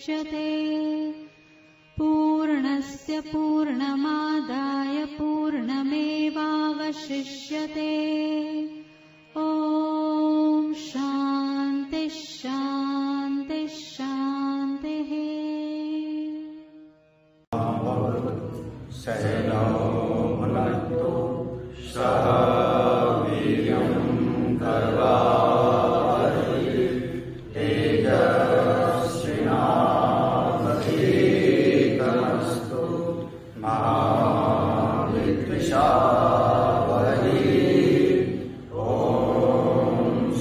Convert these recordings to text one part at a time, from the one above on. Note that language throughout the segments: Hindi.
मुच्यते पूर्णस्य पूर्णमादाय पूर्णमेवावशिष्यते। ॐ शान्ति शान्ति शान्तिः। सहनौ भुनक्तु सह वीर्यं करवावहै तेजस्विनावधीतमस्तु मा विद्विषावहै। ॐ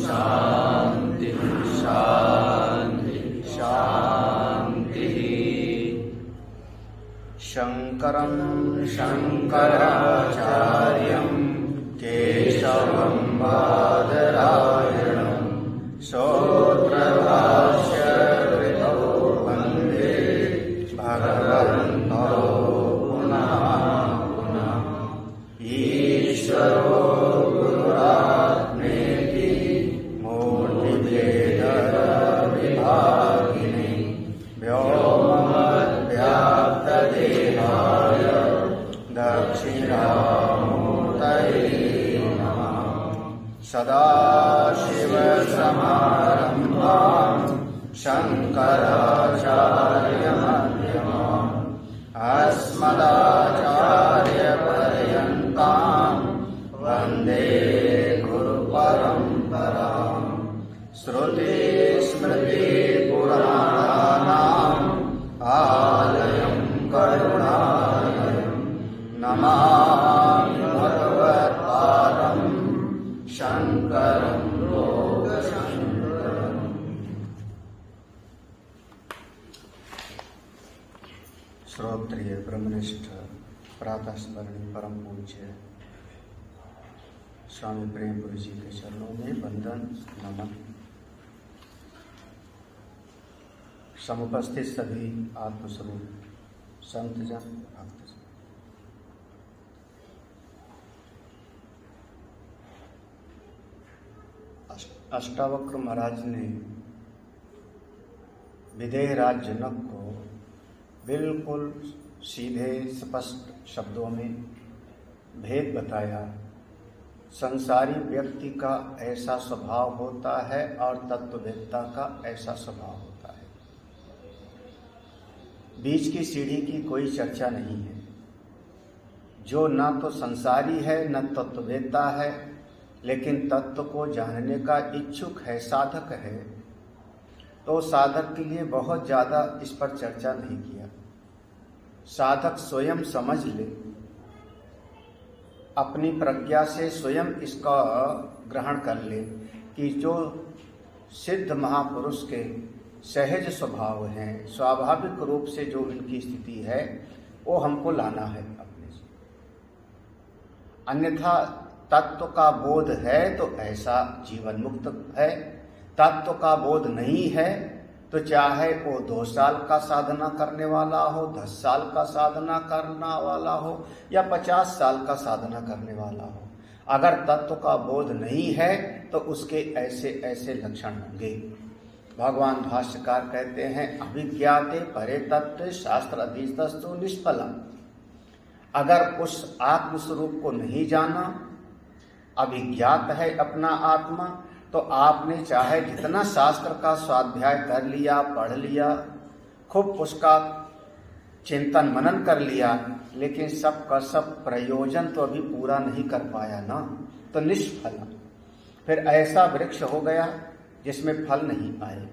शान्ति शान्ति शान्तिः। शङ्करं शङ्कराचार्यं केशवं बादरायणं सूत्रभाष्यकृतौ वन्दे भगवन्तौ पुनः पुनः। ईश्वरो गुरुरात्मेति मूर्तिभेदविभागिने व्योमवद्व्याप्तदेहाय दक्षिणामूर्तये नमः। सदाशिवसमारम्भां शङ्कराचार्यमध्यमाम् अस्मदाचार्यपर्यन्तां वन्दे गुरुपरम्पराम्। श्रुतिस्मृतिपुराणानाम् आलयं करुणालयं नमामि भगवत्पादं शङ्करं लोकशङ्करम्। श्रोत्रिय ब्रह्मनिष्ठ प्रातः स्मरणीय परम पूज्य स्वामी प्रेमपुरी जी के चरणों में वंदन नमन। समुपस्थित सभी आत्मस्वरूप संतजन भक्तजन, अष्टावक्र महाराज ने विदेहराज जनक को बिल्कुल सीधे स्पष्ट शब्दों में भेद बताया। संसारी व्यक्ति का ऐसा स्वभाव होता है और तत्ववेत्ता का ऐसा स्वभाव होता है। बीच की सीढ़ी की कोई चर्चा नहीं है। जो न तो संसारी है न तत्ववेत्ता है, लेकिन तत्व को जानने का इच्छुक है, साधक है, तो साधक के लिए बहुत ज़्यादा इस पर चर्चा नहीं किया। साधक स्वयं समझ ले, अपनी प्रज्ञा से स्वयं इसका ग्रहण कर ले कि जो सिद्ध महापुरुष के सहज स्वभाव हैं, स्वाभाविक रूप से जो इनकी स्थिति है, वो हमको लाना है अपने से। अन्यथा तत्व का बोध है तो ऐसा जीवन मुक्त है, तत्व का बोध नहीं है तो चाहे वो 2 साल का साधना करने वाला हो, 10 साल का साधना करने वाला हो या 50 साल का साधना करने वाला हो, अगर तत्व का बोध नहीं है तो उसके ऐसे ऐसे लक्षण होंगे। भगवान भाष्यकार कहते हैं, अभिज्ञाते परे तत्व शास्त्र अधीतस्तु निष्फलम्। अगर उस आत्मस्वरूप को नहीं जाना, अभिज्ञात है अपना आत्मा, तो आपने चाहे जितना शास्त्र का स्वाध्याय कर लिया, पढ़ लिया, खूब उसका चिंतन मनन कर लिया, लेकिन सब का सब प्रयोजन तो अभी पूरा नहीं कर पाया ना, तो निष्फल। फिर ऐसा वृक्ष हो गया जिसमें फल नहीं आए,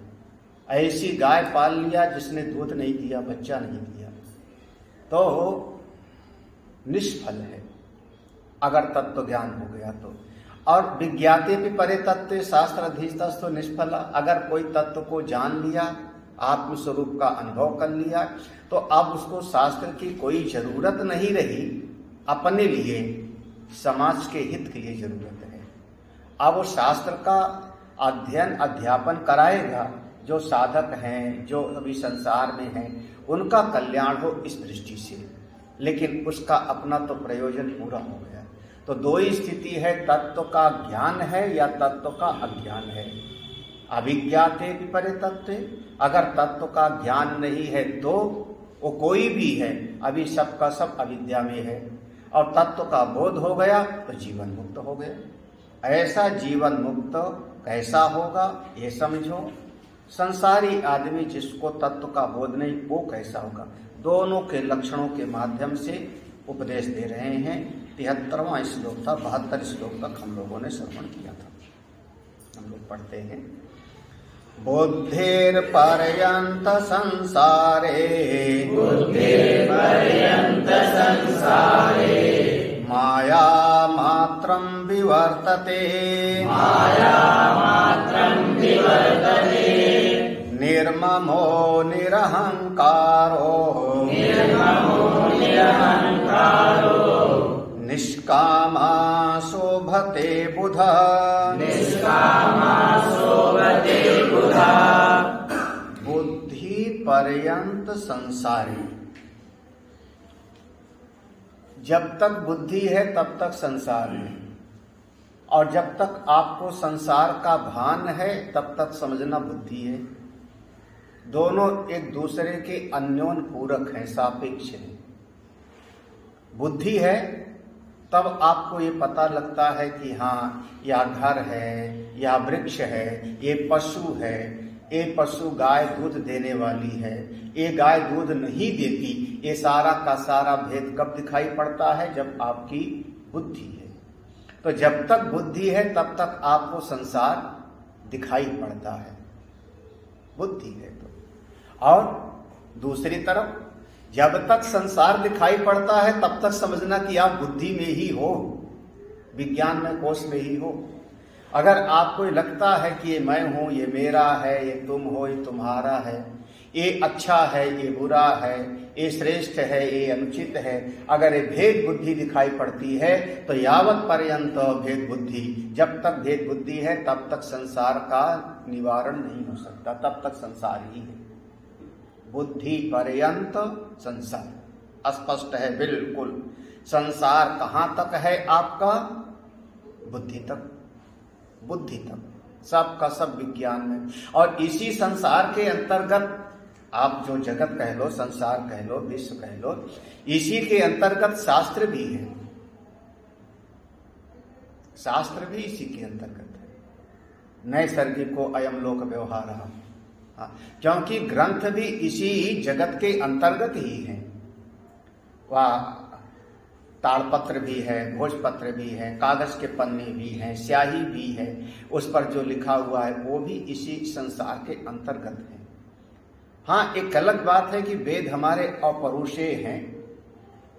ऐसी गाय पाल लिया जिसने दूध नहीं दिया, बच्चा नहीं दिया, तो निष्फल है अगर तत्व ज्ञान हो गया तो। और विज्ञाते भी परे तत्व शास्त्र अधीतस्तु निष्फला। अगर कोई तत्व को जान लिया, आत्मस्वरूप का अनुभव कर लिया, तो अब उसको शास्त्र की कोई जरूरत नहीं रही, अपने लिए समाज के हित के लिए जरूरत है। अब वो शास्त्र का अध्ययन अध्यापन कराएगा, जो साधक हैं, जो अभी संसार में हैं, उनका कल्याण हो इस दृष्टि से, लेकिन उसका अपना तो प्रयोजन पूरा हो गया। तो 2 ही स्थिति है, तत्व का ज्ञान है या तत्व का अज्ञान है। अविज्ञाते विपरे तत्वे, अगर तत्व का ज्ञान नहीं है तो वो कोई भी है, अभी सब का सब अविद्या में है, और तत्व का बोध हो गया तो जीवन मुक्त हो गया। ऐसा जीवन मुक्त कैसा होगा ये समझो। संसारी आदमी जिसको तत्व का बोध नहीं वो कैसा होगा, दोनों के लक्षणों के माध्यम से उपदेश दे रहे हैं। 73वां श्लोक था, 72 श्लोक तक हम लोगों ने श्रवण किया था। हम लोग पढ़ते हैं। बुद्धिर पर्यंत संसारे, माया मात्रं विवर्तते, निर्ममो निरहंकारो, निष्कामा शोभते बुधा, बुद्धि पर्यंत संसारी। जब तक बुद्धि है तब तक संसार है, और जब तक आपको संसार का भान है तब तक समझना बुद्धि है। दोनों एक दूसरे के अन्योन पूरक हैं, सापेक्ष हैं। बुद्धि है तब आपको ये पता लगता है कि हाँ यह घर है, यह वृक्ष है, ये पशु है, ये पशु गाय दूध देने वाली है, ये गाय दूध नहीं देती। ये सारा का सारा भेद कब दिखाई पड़ता है? जब आपकी बुद्धि है। तो जब तक बुद्धि है तब तक आपको संसार दिखाई पड़ता है, बुद्धि है तो। और दूसरी तरफ जब तक संसार दिखाई पड़ता है तब तक समझना कि आप बुद्धि में ही हो, विज्ञान में कोश में ही हो। अगर आपको लगता है कि ये मैं हूं, ये मेरा है, ये तुम हो, ये तुम्हारा है, ये अच्छा है, ये बुरा है, ये श्रेष्ठ है, ये अनुचित है, अगर ये भेद बुद्धि दिखाई पड़ती है तो यावत पर्यंत भेद बुद्धि, जब तक भेद बुद्धि है तब तक संसार का निवारण नहीं हो सकता, तब तक संसार ही है। बुद्धि पर्यंत संसार, स्पष्ट है बिल्कुल। संसार कहाँ तक है आपका? बुद्धि तक, बुद्धि तक, सब का सब विज्ञान में। और इसी संसार के अंतर्गत आप जो जगत कह लो, संसार कह लो, विश्व कह लो, इसी के अंतर्गत शास्त्र भी है, शास्त्र भी इसी के अंतर्गत है। नैसर्गिको अयम लोक व्यवहार, क्योंकि ग्रंथ भी इसी जगत के अंतर्गत ही है। वह ताड़पत्र भी है, भोजपत्र भी है, कागज के पन्ने भी हैं, स्याही भी है, उस पर जो लिखा हुआ है वो भी इसी संसार के अंतर्गत है। हाँ, एक अलग बात है कि वेद हमारे अपौरुषेय हैं,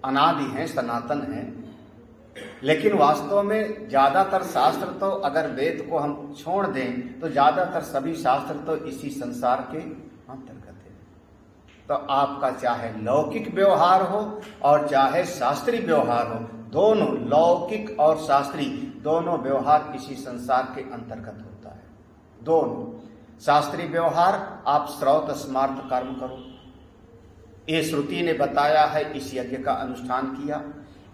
अनादि हैं, सनातन हैं, लेकिन वास्तव में ज्यादातर शास्त्र तो, अगर वेद को हम छोड़ दें तो ज्यादातर सभी शास्त्र तो इसी संसार के अंतर्गत है। तो आपका चाहे लौकिक व्यवहार हो और चाहे शास्त्रीय व्यवहार हो, दोनों लौकिक और शास्त्रीय दोनों व्यवहार इसी संसार के अंतर्गत होता है। दोनों शास्त्रीय व्यवहार, आप श्रौत स्मार्त कर्म करो, ये श्रुति ने बताया है, इस यज्ञ का अनुष्ठान किया,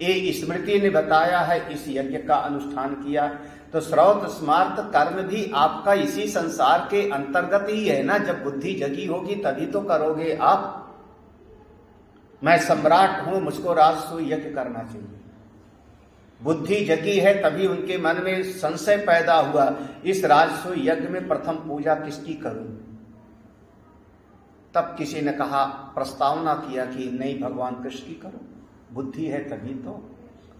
ये स्मृति ने बताया है, इस यज्ञ का अनुष्ठान किया। तो श्रौत स्मार्त कर्म भी आपका इसी संसार के अंतर्गत ही है ना। जब बुद्धि जगी होगी तभी तो करोगे आप। मैं सम्राट हूं, मुझको राजसूय यज्ञ करना चाहिए। बुद्धि जगी है तभी उनके मन में संशय पैदा हुआ, इस राजसूय यज्ञ में प्रथम पूजा किसकी करूं? तब किसी ने कहा, प्रस्तावना किया कि नहीं, भगवान कृष्ण की करो। बुद्धि है तभी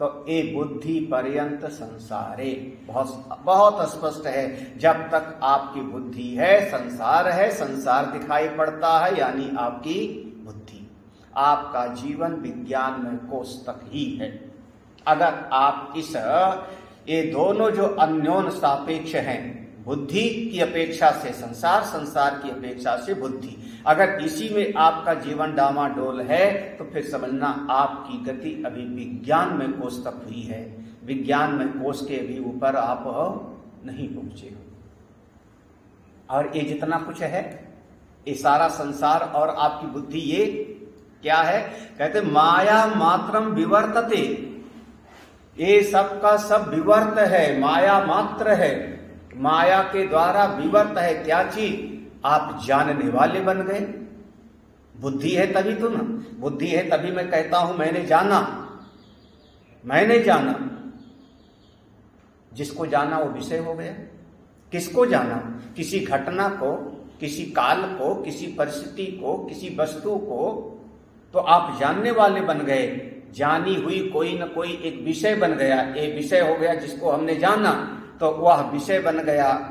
तो ए बुद्धि पर्यंत संसारे, बहुत बहुत स्पष्ट है। जब तक आपकी बुद्धि है संसार है, संसार दिखाई पड़ता है, यानी आपकी बुद्धि। आपका जीवन विज्ञान में कोश तक ही है। अगर आप इस ये दोनों जो अन्योन सापेक्ष हैं, बुद्धि की अपेक्षा से संसार, संसार की अपेक्षा से बुद्धि, अगर इसी में आपका जीवन डामाडोल है तो फिर समझना आपकी गति अभी विज्ञान में कोश तक हुई है। विज्ञान में कोश के भी ऊपर आप नहीं पहुंचे हो। और ये जितना कुछ है, ये सारा संसार और आपकी बुद्धि, ये क्या है? कहते माया मात्रम विवर्तते, ये सब का सब विवर्त है, माया मात्र है। माया के द्वारा विवर्त है क्या चीज? आप जानने वाले बन गए। बुद्धि है तभी तो ना, बुद्धि है तभी मैं कहता हूं मैंने जाना। मैंने जाना, जिसको जाना वो विषय हो गया। किसको जाना? किसी घटना को, किसी काल को, किसी परिस्थिति को, किसी वस्तु को, तो आप जानने वाले बन गए। जानी हुई कोई न कोई एक विषय बन गया, एक विषय हो गया जिसको हमने जाना, तो वह विषय बन गया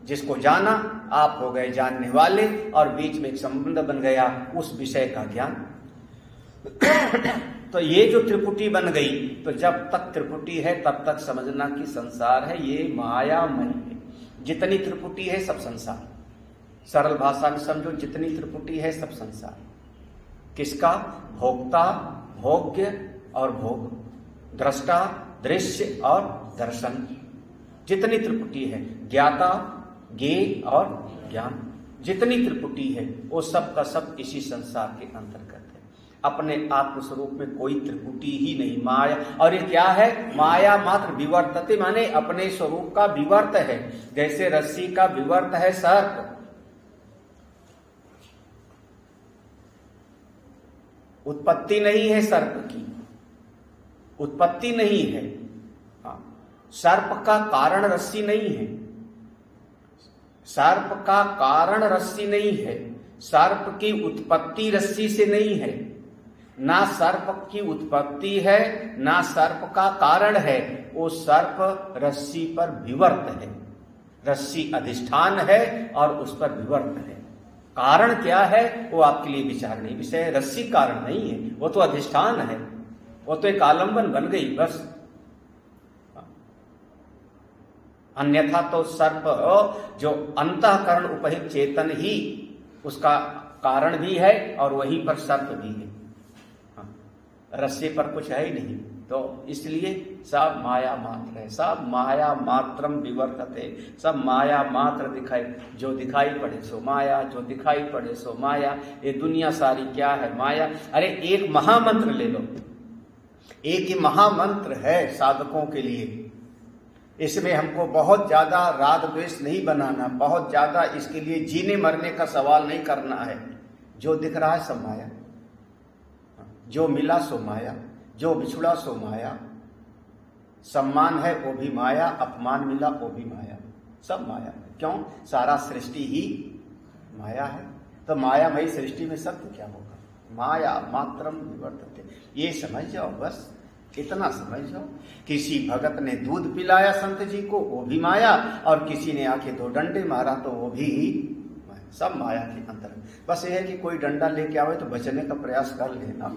जिसको जाना, आप हो गए जानने वाले, और बीच में एक संबंध बन गया उस विषय का ज्ञान। तो ये जो त्रिपुटी बन गई, तो जब तक त्रिपुटी है तब तक समझना कि संसार है, ये मायामय है। जितनी त्रिपुटी है सब संसार। सरल भाषा में समझो, जितनी त्रिपुटी है सब संसार। किसका? भोक्ता, भोग्य और भोग, दृष्टा, दृश्य और दर्शन। जितनी त्रिपुटी है, ज्ञाता, ज्ञेय और ज्ञान, जितनी त्रिपुटी है वो सब का सब इसी संसार के अंतर्गत है। अपने आत्मस्वरूप में कोई त्रिपुटी ही नहीं, माया। और ये क्या है? माया मात्र विवर्तते, माने अपने स्वरूप का विवर्त है। जैसे रस्सी का विवर्त है सर्प, उत्पत्ति नहीं है सर्प की, उत्पत्ति नहीं है। सर्प का कारण रस्सी नहीं है, सर्प का कारण रस्सी नहीं है, सर्प की उत्पत्ति रस्सी से नहीं है, ना सर्प की उत्पत्ति है ना सर्प का कारण है। वो सर्प रस्सी पर विवर्त है, रस्सी अधिष्ठान है और उस पर विवर्त है। कारण क्या है वो आपके लिए विचार नहीं विषय। रस्सी कारण नहीं है, वो तो अधिष्ठान है, वो तो एक आलंबन बन गई बस। अन्यथा तो सर्प जो अंतःकरण उपहित चेतन ही उसका कारण भी है और वहीं पर सर्प भी है। रस्सी पर कुछ है ही नहीं, तो इसलिए सब माया मात्र है, सब माया मात्रम विवर्तते, सब माया मात्र दिखाई। जो दिखाई पड़े सो माया, जो दिखाई पड़े सो माया। ये दुनिया सारी क्या है? माया। अरे एक महामंत्र ले लो, एक ही महामंत्र है साधकों के लिए। इसमें हमको बहुत ज्यादा राग द्वेष नहीं बनाना, बहुत ज्यादा इसके लिए जीने मरने का सवाल नहीं करना है। जो दिख रहा है सब माया, जो मिला सो माया, जो बिछुड़ा सो माया, सम्मान है वो भी माया, अपमान मिला वो भी माया, सब माया है। क्यों? सारा सृष्टि ही माया है। तो मायामयी सृष्टि में सत्य क्या होगा? माया मात्रम विवर्तते। ये समझ जाओ, बस इतना समझ जाओ। किसी भगत ने दूध पिलाया संत जी को, वो भी माया, और किसी ने आके 2 डंडे मारा तो वो भी माया। सब माया के अंतर। बस ये है कि कोई डंडा लेके आवे तो बचने का प्रयास कर लेना।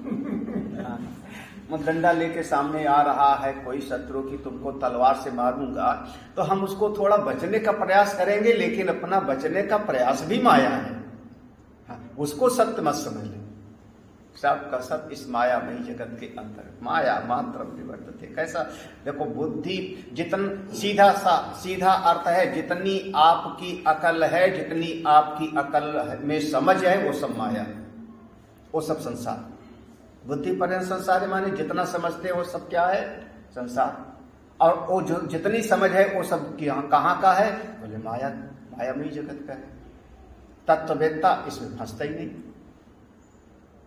डंडा लेके सामने आ रहा है कोई शत्रु की, तुमको तलवार से मारूंगा, तो हम उसको थोड़ा बचने का प्रयास करेंगे, लेकिन अपना बचने का प्रयास भी माया है। उसको सत्य मत समझ ले। सब का सब इस मायामयी जगत के अंतर, माया मात्र विवर्तते। कैसा? देखो, बुद्धि सीधा अर्थ है, जितनी आपकी अकल है, जितनी आपकी अकल में समझ है, वो सब माया है, वो सब संसार। बुद्धि पर्यंत संसार माने जितना समझते हैं वो सब क्या है? संसार। और वो जो जितनी समझ है वो सब कहाँ का है? बोले माया, मायामयी जगत का है। तत्ववेत्ता इसमें फंसता ही नहीं,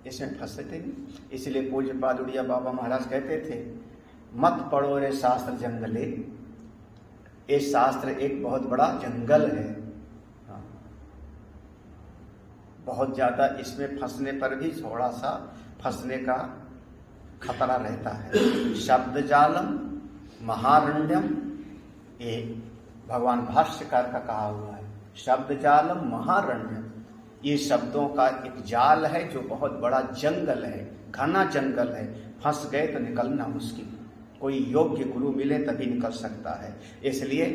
इसमें फंसते नहीं। इसलिए पूज्यपाद उड़िया बाबा महाराज कहते थे, मत पढ़ो रे शास्त्र जंगले। ये शास्त्र एक बहुत बड़ा जंगल है। बहुत ज्यादा इसमें फंसने पर भी थोड़ा सा फंसने का खतरा रहता है। शब्द जालम महारण्यम, ये भगवान भाष्यकार का कहा हुआ है। शब्द जालम महारण्यम, ये शब्दों का एक जाल है जो बहुत बड़ा जंगल है, घना जंगल है। फंस गए तो निकलना मुश्किल, कोई योग्य गुरु मिले तभी निकल सकता है। इसलिए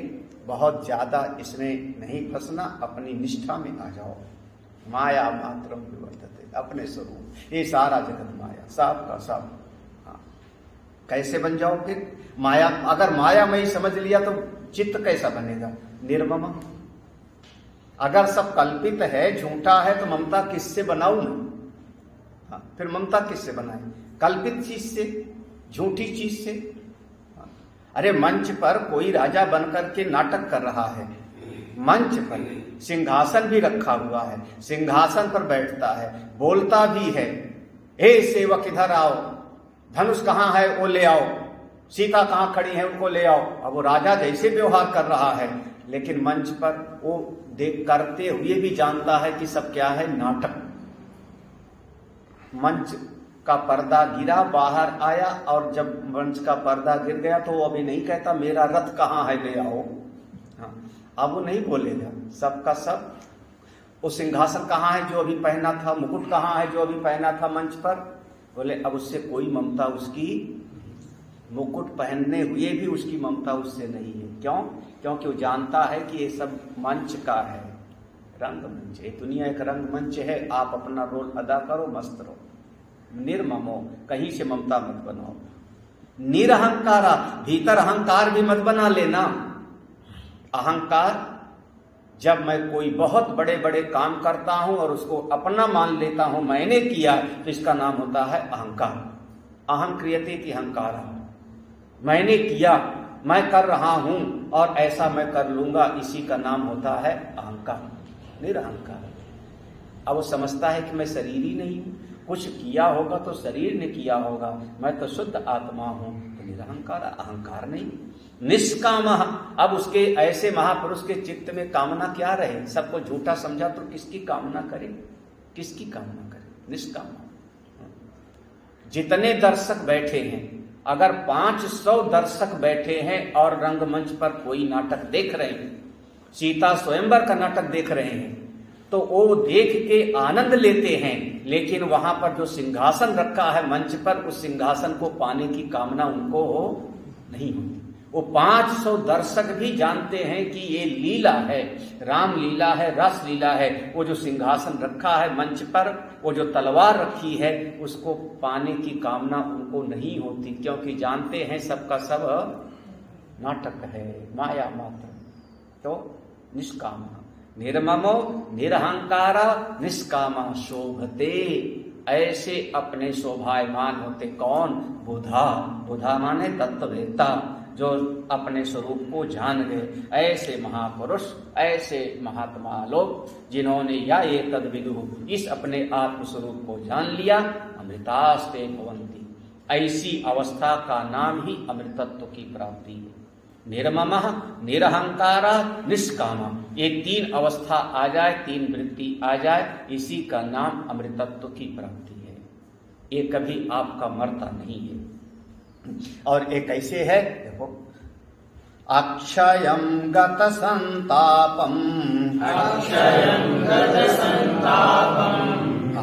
बहुत ज्यादा इसमें नहीं फंसना, अपनी निष्ठा में आ जाओ। माया मात्रम विवर्तते, अपने स्वरूप। ये सारा जगत माया, सब का सब। हाँ, कैसे बन जाओ फिर? माया, अगर मायामयी समझ लिया तो चित्त कैसा बनेगा? निर्मम। अगर सब कल्पित है, झूठा है, तो ममता किससे बनाऊं मैं? हाँ, फिर ममता किससे बनाए? कल्पित चीज से, झूठी चीज से। हाँ, अरे मंच पर कोई राजा बनकर के नाटक कर रहा है, मंच पर सिंहासन भी रखा हुआ है, सिंहासन पर बैठता है, बोलता भी है, हे सेवक इधर आओ, धनुष कहाँ है वो ले आओ, सीता कहाँ खड़ी है उनको ले आओ। अब वो राजा जैसे व्यवहार कर रहा है, लेकिन मंच पर वो देख करते हुए भी जानता है कि सब क्या है, नाटक। मंच का पर्दा गिरा, बाहर आया, और जब मंच का पर्दा गिर गया तो वो अभी नहीं कहता मेरा रथ कहाँ है ले आओ। हाँ, अब वो नहीं बोलेगा, सबका सब। वो सिंहासन कहाँ है जो अभी पहना था, मुकुट कहाँ है जो अभी पहना था मंच पर, बोले अब उससे कोई ममता, उसकी मुकुट पहनने हुए भी उसकी ममता उससे नहीं है। क्यों? क्योंकि वो जानता है कि ये सब मंच का है, रंगमंच है, दुनिया एक रंगमंच है, आप अपना रोल अदा करो, मस्त रहो, निर्ममो, कहीं से ममता मत बनाओ। निरहंकारा, भीतर अहंकार भी मत बना लेना। अहंकार, जब मैं कोई बहुत बड़े बड़े काम करता हूं और उसको अपना मान लेता हूं, मैंने किया, तो इसका नाम होता है अहंकार। अहं क्रियते इति अहंकार, मैंने किया, मैं कर रहा हूं और ऐसा मैं कर लूंगा, इसी का नाम होता है अहंकार, निरहंकार। अब वो समझता है कि मैं शरीर ही नहीं हूं, कुछ किया होगा तो शरीर ने किया होगा, मैं तो शुद्ध आत्मा हूं, तो निरहंकार, अहंकार नहीं। निष्काम, अब उसके ऐसे महापुरुष के चित्त में कामना क्या रहे, सबको झूठा समझा तो किसकी कामना करे, किसकी कामना करे, निष्काम। जितने दर्शक बैठे हैं, अगर 500 दर्शक बैठे हैं और रंगमंच पर कोई नाटक देख रहे हैं, सीता स्वयंवर का नाटक देख रहे हैं, तो वो देख के आनंद लेते हैं, लेकिन वहां पर जो सिंहासन रखा है मंच पर, उस सिंहासन को पाने की कामना उनको नहीं होती। वो 500 दर्शक भी जानते हैं कि ये लीला है, राम लीला है, रस लीला है। वो जो सिंहासन रखा है मंच पर, वो जो तलवार रखी है, उसको पाने की कामना उनको नहीं होती, क्योंकि जानते हैं सबका सब नाटक है, माया मात्र। तो निष्काम, निर्ममो निरहंकारा निष्कामा शोभते, ऐसे अपने शोभायमान होते। कौन? बुधा। बुधा माने तत्ववेत्ता, जो अपने स्वरूप को जान गए। ऐसे महापुरुष, ऐसे महात्मा लोग जिन्होंने या ये तद्विदु, इस अपने आत्म स्वरूप को जान लिया, अमृतास्ते भवन्ति। ऐसी अवस्था का नाम ही अमृतत्व की प्राप्ति है। निर्ममः, निरहंकारा, निष्कामा, ये 3 अवस्था आ जाए, 3 वृत्ति आ जाए, इसी का नाम अमृतत्व की प्राप्ति है। ये कभी आपका मरता नहीं है। और एक ऐसे है, देखो, अक्षयं गत संतापम,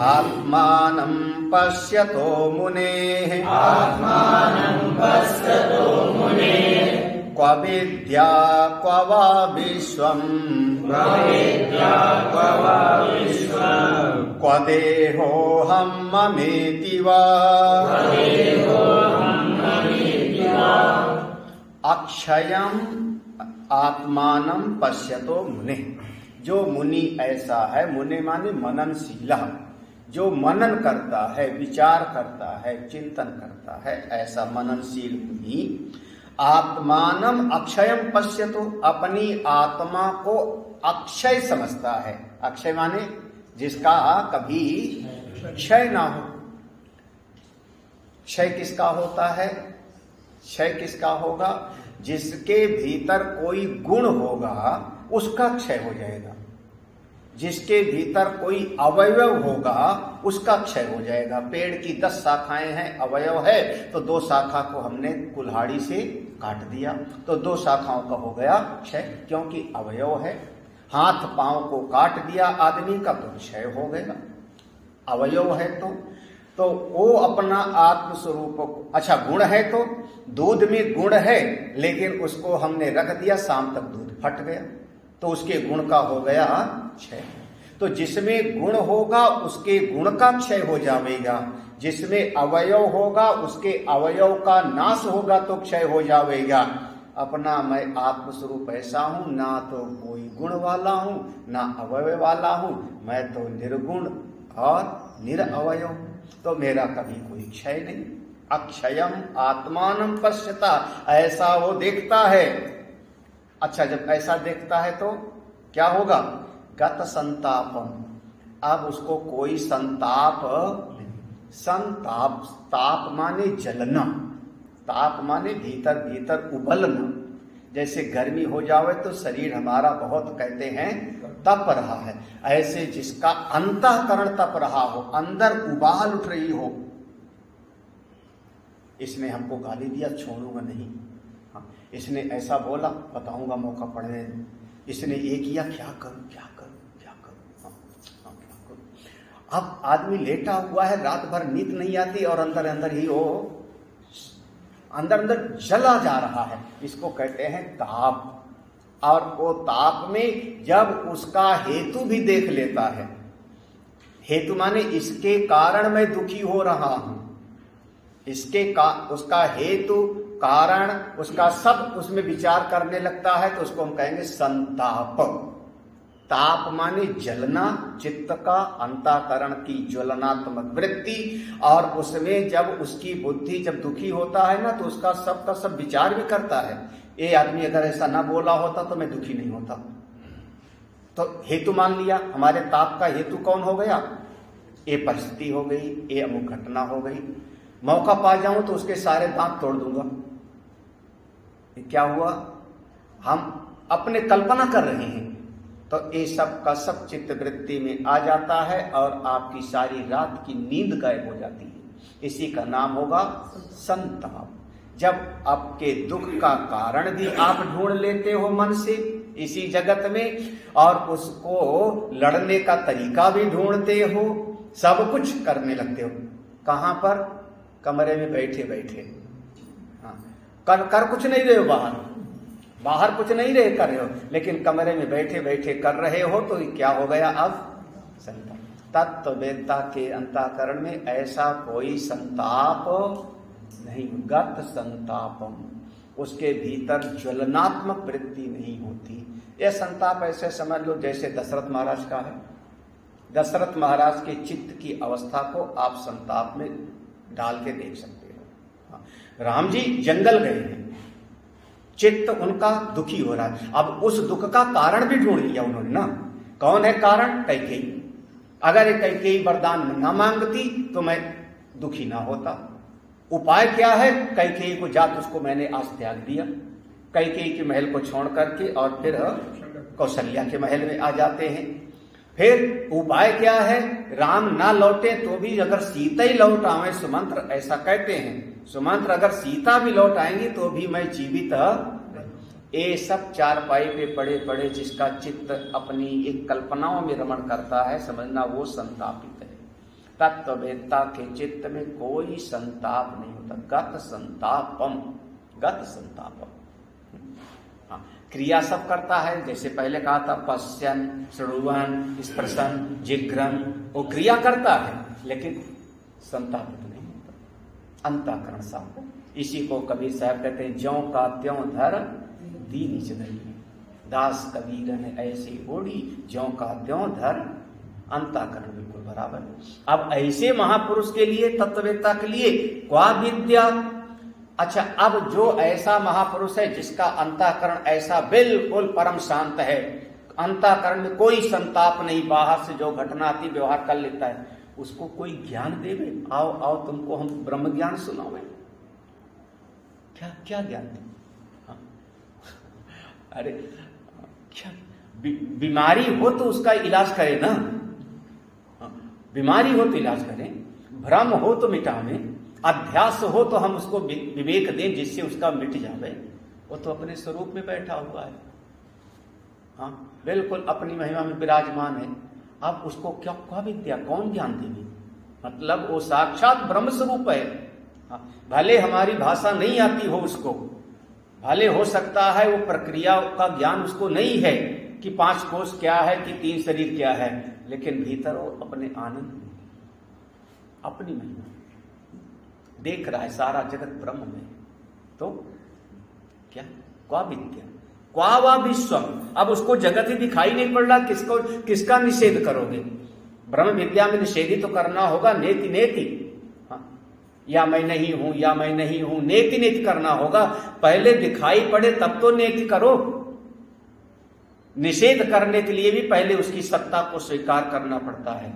आत्मानं पश्यतो मुनेः, क्व विद्या क्व वा विश्वम्, क्व देहोऽहं ममेति वा। अक्षयम आत्मानं पश्यतो मुने, जो मुनि ऐसा है, मुनि माने मननशीला, जो मनन करता है, विचार करता है, चिंतन करता है, ऐसा मननशील मुनि आत्मानम अक्षयम पश्यतो, अपनी आत्मा को अक्षय समझता है। अक्षय माने जिसका कभी क्षय ना हो। क्षय किसका होता है? क्षय किसका होगा? जिसके भीतर कोई गुण होगा उसका क्षय हो जाएगा, जिसके भीतर कोई अवयव होगा उसका क्षय हो जाएगा। पेड़ की 10 शाखाएं हैं, अवयव है, तो 2 शाखा को हमने कुल्हाड़ी से काट दिया तो 2 शाखाओं का हो गया क्षय, क्योंकि अवयव है। हाथ पांव को काट दिया आदमी का तो क्षय हो गया, अवयव है। तो वो अपना आत्म स्वरूप, अच्छा गुण है तो दूध में गुण है, लेकिन उसको हमने रख दिया, शाम तक दूध फट गया, तो उसके गुण का हो गया क्षय। तो जिसमें गुण होगा उसके गुण का क्षय हो जाएगा, जिसमें अवयव होगा उसके अवयव का नाश होगा तो क्षय हो जाएगा। अपना मैं आत्म स्वरूप ऐसा हूं, ना तो कोई गुण वाला हूं ना अवयव वाला हूं, मैं तो निर्गुण और निरअवयव, तो मेरा कभी कोई क्षय नहीं। अक्षयम आत्मानं पश्यता, ऐसा वो देखता है। अच्छा, जब ऐसा देखता है तो क्या होगा? गत संतापम। अब उसको कोई संताप, संताप, ताप माने जलना, ताप माने भीतर भीतर उबलना। जैसे गर्मी हो जावे तो शरीर हमारा बहुत कहते हैं तप रहा है, ऐसे जिसका अंतःकरण तप रहा हो, अंदर उबाल उठ रही हो, इसने हमको गाली दिया, छोड़ूंगा नहीं, हाँ, इसने ऐसा बोला, बताऊंगा मौका पड़ने दो, इसने ये किया, क्या करूं क्या करूं क्या करूं, हाँ, क्या करूं। अब आदमी लेटा हुआ है, रात भर नींद नहीं आती और अंदर अंदर ही वो अंदर अंदर जला जा रहा है, इसको कहते हैं ताप। और वो ताप में जब उसका हेतु भी देख लेता है, हेतु माने इसके कारण मैं दुखी हो रहा हूं, उसका हेतु कारण उसका सब उसमें विचार करने लगता है, तो उसको हम कहेंगे संताप। ताप माने जलना, चित्त का अंतःकरण की ज्वलनात्मक वृत्ति, और उसमें जब उसकी बुद्धि जब दुखी होता है ना, तो उसका सब का सब विचार भी करता है, ये आदमी अगर ऐसा ना बोला होता तो मैं दुखी नहीं होता। तो हेतु मान लिया, हमारे ताप का हेतु कौन हो गया? ये परिस्थिति हो गई, ये अमुक घटना हो गई, मौका पा जाऊं तो उसके सारे दांत तोड़ दूंगा। ये क्या हुआ? हम अपने कल्पना कर रहे हैं, तो ये सब का सब चित्त वृत्ति में आ जाता है और आपकी सारी रात की नींद गायब हो जाती है। इसी का नाम होगा संताप। जब आपके दुख का कारण भी आप ढूंढ लेते हो मन से इसी जगत में, और उसको लड़ने का तरीका भी ढूंढते हो, सब कुछ करने लगते हो। कहां पर? कमरे में बैठे बैठे, हाँ, कर कुछ नहीं रहे हो, बाहर कुछ नहीं रहे कर रहे हो, लेकिन कमरे में बैठे बैठे कर रहे हो, तो क्या हो गया? अब संताप। तत्ववेदता के अंतःकरण में ऐसा कोई संताप नहीं, गत संतापम, उसके भीतर ज्वलनात्मक वृत्ति नहीं होती। यह संताप ऐसे समझ लो जैसे दशरथ महाराज का है। दशरथ महाराज के चित्त की अवस्था को आप संताप में डाल के देख सकते हो। राम जी जंगल गए हैं, चित्त उनका दुखी हो रहा है, अब उस दुख का कारण भी ढूंढ लिया उन्होंने ना। कौन है कारण? कैकेयी। अगर कैकेयी वरदान न मांगती तो मैं दुखी ना होता। उपाय क्या है? कैकेयी को जात उसको मैंने आज त्याग दिया, कैकेयी के महल को छोड़ करके, और फिर कौशल्या के महल में आ जाते हैं। फिर उपाय क्या है? राम ना लौटे तो भी अगर सीता ही लौट आवे, सुमंत्र ऐसा कहते हैं, सुमंत्र अगर सीता भी लौट आएंगी तो भी मैं जीवित। ये सब चारपाई पे पड़े पड़े जिसका चित्त अपनी एक कल्पनाओं में रमण करता है, समझना वो संतापित है। तत्ववेदता के चित्त में कोई संताप नहीं होता। गत संतापम, गत संतापम। क्रिया सब करता है, जैसे पहले कहा था, पश्यन, श्रुवन, स्पर्शन, जिघ्रन, वो क्रिया करता है, लेकिन संतापित नहीं होता, अंतःकरण साफ। इसी को कबीर साहब कहते हैं, ज्यों का त्यों धर दीन चदई, दास कबीर ने ऐसी ओढ़ी, ज्यों का त्यों धर, अंतःकरण बिल्कुल बराबर है। अब ऐसे महापुरुष के लिए, तत्ववेत्ता के लिए क्या विद्या? अच्छा, अब जो ऐसा महापुरुष है जिसका अंतःकरण ऐसा बिल्कुल परम शांत है, अंतःकरण में कोई संताप नहीं, बाहर से जो घटना आती व्यवहार कर लेता है, उसको कोई ज्ञान देवे? आओ आओ तुमको हम ब्रह्म ज्ञान सुनावे। क्या क्या ज्ञान दे? हाँ? अरे क्या बीमारी हो तो उसका इलाज करे ना, बीमारी हो तो इलाज करें, भ्रम हो तो मिटावें, अध्यास हो तो हम उसको विवेक दें जिससे उसका मिट जावे। वो तो अपने स्वरूप में बैठा हुआ है, हाँ, बिल्कुल अपनी महिमा में विराजमान है। अब उसको क्या विद्या, कौन ज्ञान देगी? मतलब वो साक्षात ब्रह्म स्वरूप है। हाँ, भले हमारी भाषा नहीं आती हो उसको, भले हो सकता है वो प्रक्रिया का ज्ञान उसको नहीं है कि 5 कोष क्या है कि 3 शरीर क्या है, लेकिन भीतर वो अपने आनंद में, अपनी महिमा देख रहा है, सारा जगत ब्रह्म में। तो क्या क्या विद्या, क्या वा विश्व? अब उसको जगत ही दिखाई नहीं पड़ रहा, किसका निषेध करोगे? ब्रह्म विद्या में निषेध ही तो करना होगा, नेति नेति, हाँ, या मैं नहीं हूं, या मैं नहीं हूं, नेति नेति करना होगा। पहले दिखाई पड़े तब तो नेति करो। निषेध करने के लिए भी पहले उसकी सत्ता को स्वीकार करना पड़ता है।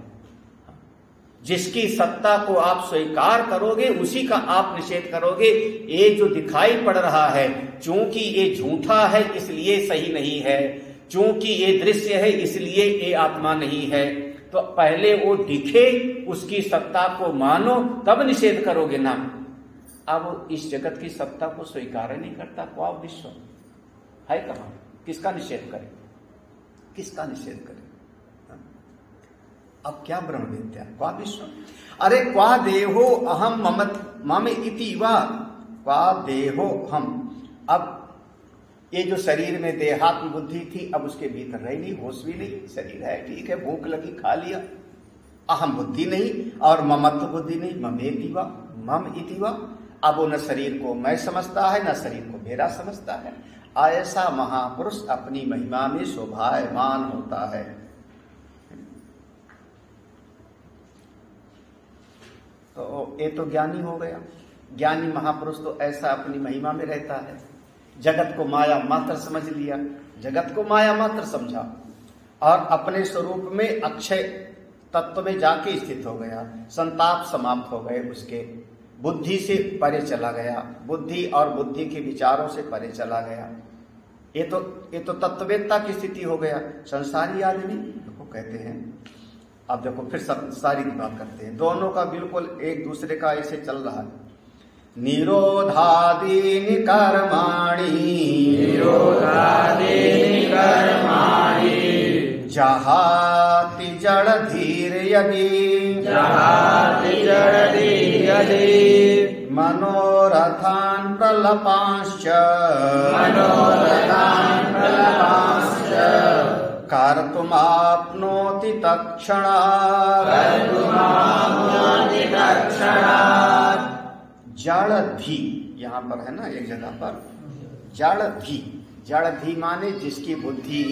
जिसकी सत्ता को आप स्वीकार करोगे उसी का आप निषेध करोगे। ये जो दिखाई पड़ रहा है, चूंकि ये झूठा है इसलिए सही नहीं है, चूंकि ये दृश्य है इसलिए ये आत्मा नहीं है। तो पहले वो दिखे, उसकी सत्ता को मानो, तब निषेध करोगे ना। अब इस जगत की सत्ता को स्वीकार नहीं करता, क्या विश्व है कहां? किसका निषेध करे? किसका निषेध करे? अब क्या ब्रह्म विद्या, क्या विश्व? अरे क्वा देहो अहम मम इति वा, क्वा देहो हम। अब ये जो शरीर में देहात्म बुद्धि थी, अब उसके भीतर रही नहीं, होश भी नहीं। शरीर है, ठीक है, भूख लगी खा लिया, अहम बुद्धि नहीं और ममत्व बुद्धि नहीं, ममेति वा, मम इति वा। अब वो न शरीर को मैं समझता है, न शरीर को मेरा समझता है। ऐसा महापुरुष अपनी महिमा में शोभायमान होता है। तो ये तो ज्ञानी हो गया। ज्ञानी महापुरुष तो ऐसा अपनी महिमा में रहता है। जगत को माया मात्र समझ लिया, जगत को माया मात्र समझा और अपने स्वरूप में अक्षय तत्व में जाके स्थित हो गया। संताप समाप्त हो गए उसके, बुद्धि से परे चला गया, बुद्धि और बुद्धि के विचारों से परे चला गया। ये तो तत्ववेत्ता की स्थिति हो गया। संसारी आदमी देखो कहते हैं, अब देखो फिर संसारी की बात करते हैं, दोनों का बिल्कुल एक दूसरे का ऐसे चल रहा है। निरोधादीनि कर्माणि, निरोधादीनि कर्माणि जहाति जड़ धीर यदि, जहाति जड़ धीर यदि मनोरथान् प्रलपांश्च, मनोरथान् प्रलपांश्च कर्तुमाप्नोति तत्क्षणात्, कर्तुमाप्नोति तत्क्षणात्। जड़धी यहां पर है ना, एक जगह पर जड़धी, जड़धी माने जिसकी बुद्धि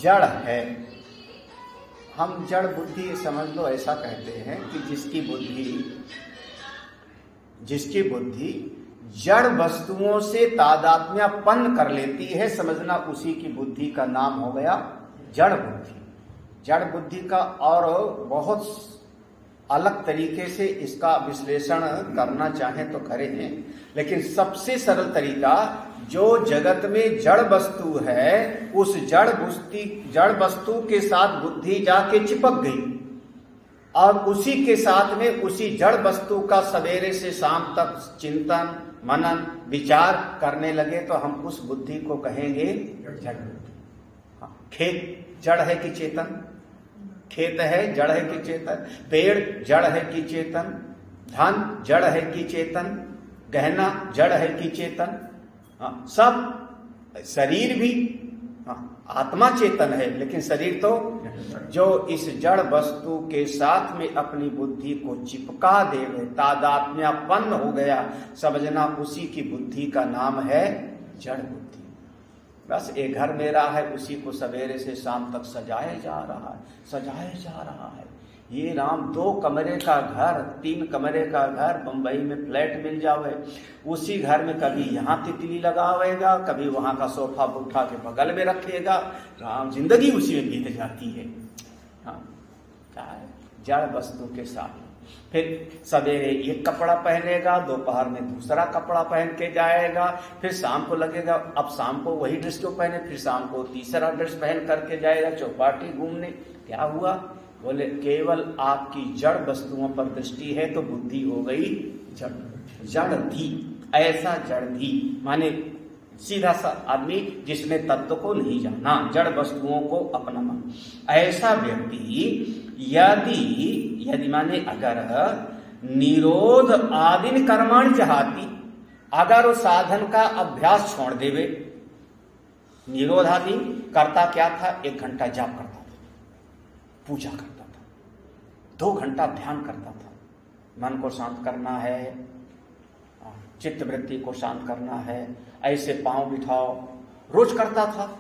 जड़ है। हम जड़ बुद्धि समझ लो, ऐसा कहते हैं कि जिसकी बुद्धि जड़ वस्तुओं से तादात्म्यपन्न कर लेती है, समझना उसी की बुद्धि का नाम हो गया जड़ बुद्धि। जड़ बुद्धि का और बहुत अलग तरीके से इसका विश्लेषण करना चाहें तो करें, लेकिन सबसे सरल तरीका, जो जगत में जड़ वस्तु है उस जड़ वस्तु के साथ बुद्धि जाके चिपक गई और उसी के साथ में उसी जड़ वस्तु का सवेरे से शाम तक चिंतन मनन विचार करने लगे तो हम उस बुद्धि को कहेंगे जड़ बुद्धि। हाँ, खेत जड़ है कि चेतन? खेत है जड़ है कि चेतन? पेड़ जड़ है कि चेतन? धन जड़ है कि चेतन? गहना जड़ है कि चेतन? हाँ, सब शरीर भी, हाँ, आत्मा चेतन है लेकिन शरीर तो जो इस जड़ वस्तु के साथ में अपनी बुद्धि को चिपका देवे, तादात्म्यपन्न हो गया, समझना उसी की बुद्धि का नाम है जड़ बुद्धि। बस एक घर मेरा है, उसी को सवेरे से शाम तक सजाया जा रहा है। ये राम 2 कमरे का घर, 3 कमरे का घर बंबई में फ्लैट मिल जावे, उसी घर में कभी यहाँ तितली लगावेगा, कभी वहां का सोफा उठा के बगल में रखेगा। राम जिंदगी उसी में बीत जाती है। हाँ, क्या है? जड़ वस्तु के साथ। फिर सवेरे एक कपड़ा पहनेगा, दोपहर में दूसरा कपड़ा पहन के जाएगा, फिर शाम को लगेगा अब शाम को वही ड्रेस क्यों पहने, फिर शाम को तीसरा ड्रेस पहन करके जाएगा चौपाटी घूमने। क्या हुआ? बोले केवल आपकी जड़ वस्तुओं पर दृष्टि है तो बुद्धि हो गई जड़ धी। ऐसा जड़ धी माने सीधा सा आदमी जिसने तत्व को नहीं जाना, जड़ वस्तुओं को अपना मान। ऐसा व्यक्ति यदि माने अगर निरोध आदि कर्माण चाहती, अगर वो साधन का अभ्यास छोड़ देवे। निरोध आदि करता क्या था? 1 घंटा जाप करता था, पूजा करता था, 2 घंटा ध्यान करता था, मन को शांत करना है, चित्त वृत्ति को शांत करना है, ऐसे पांव बिठाओ, रोज करता था।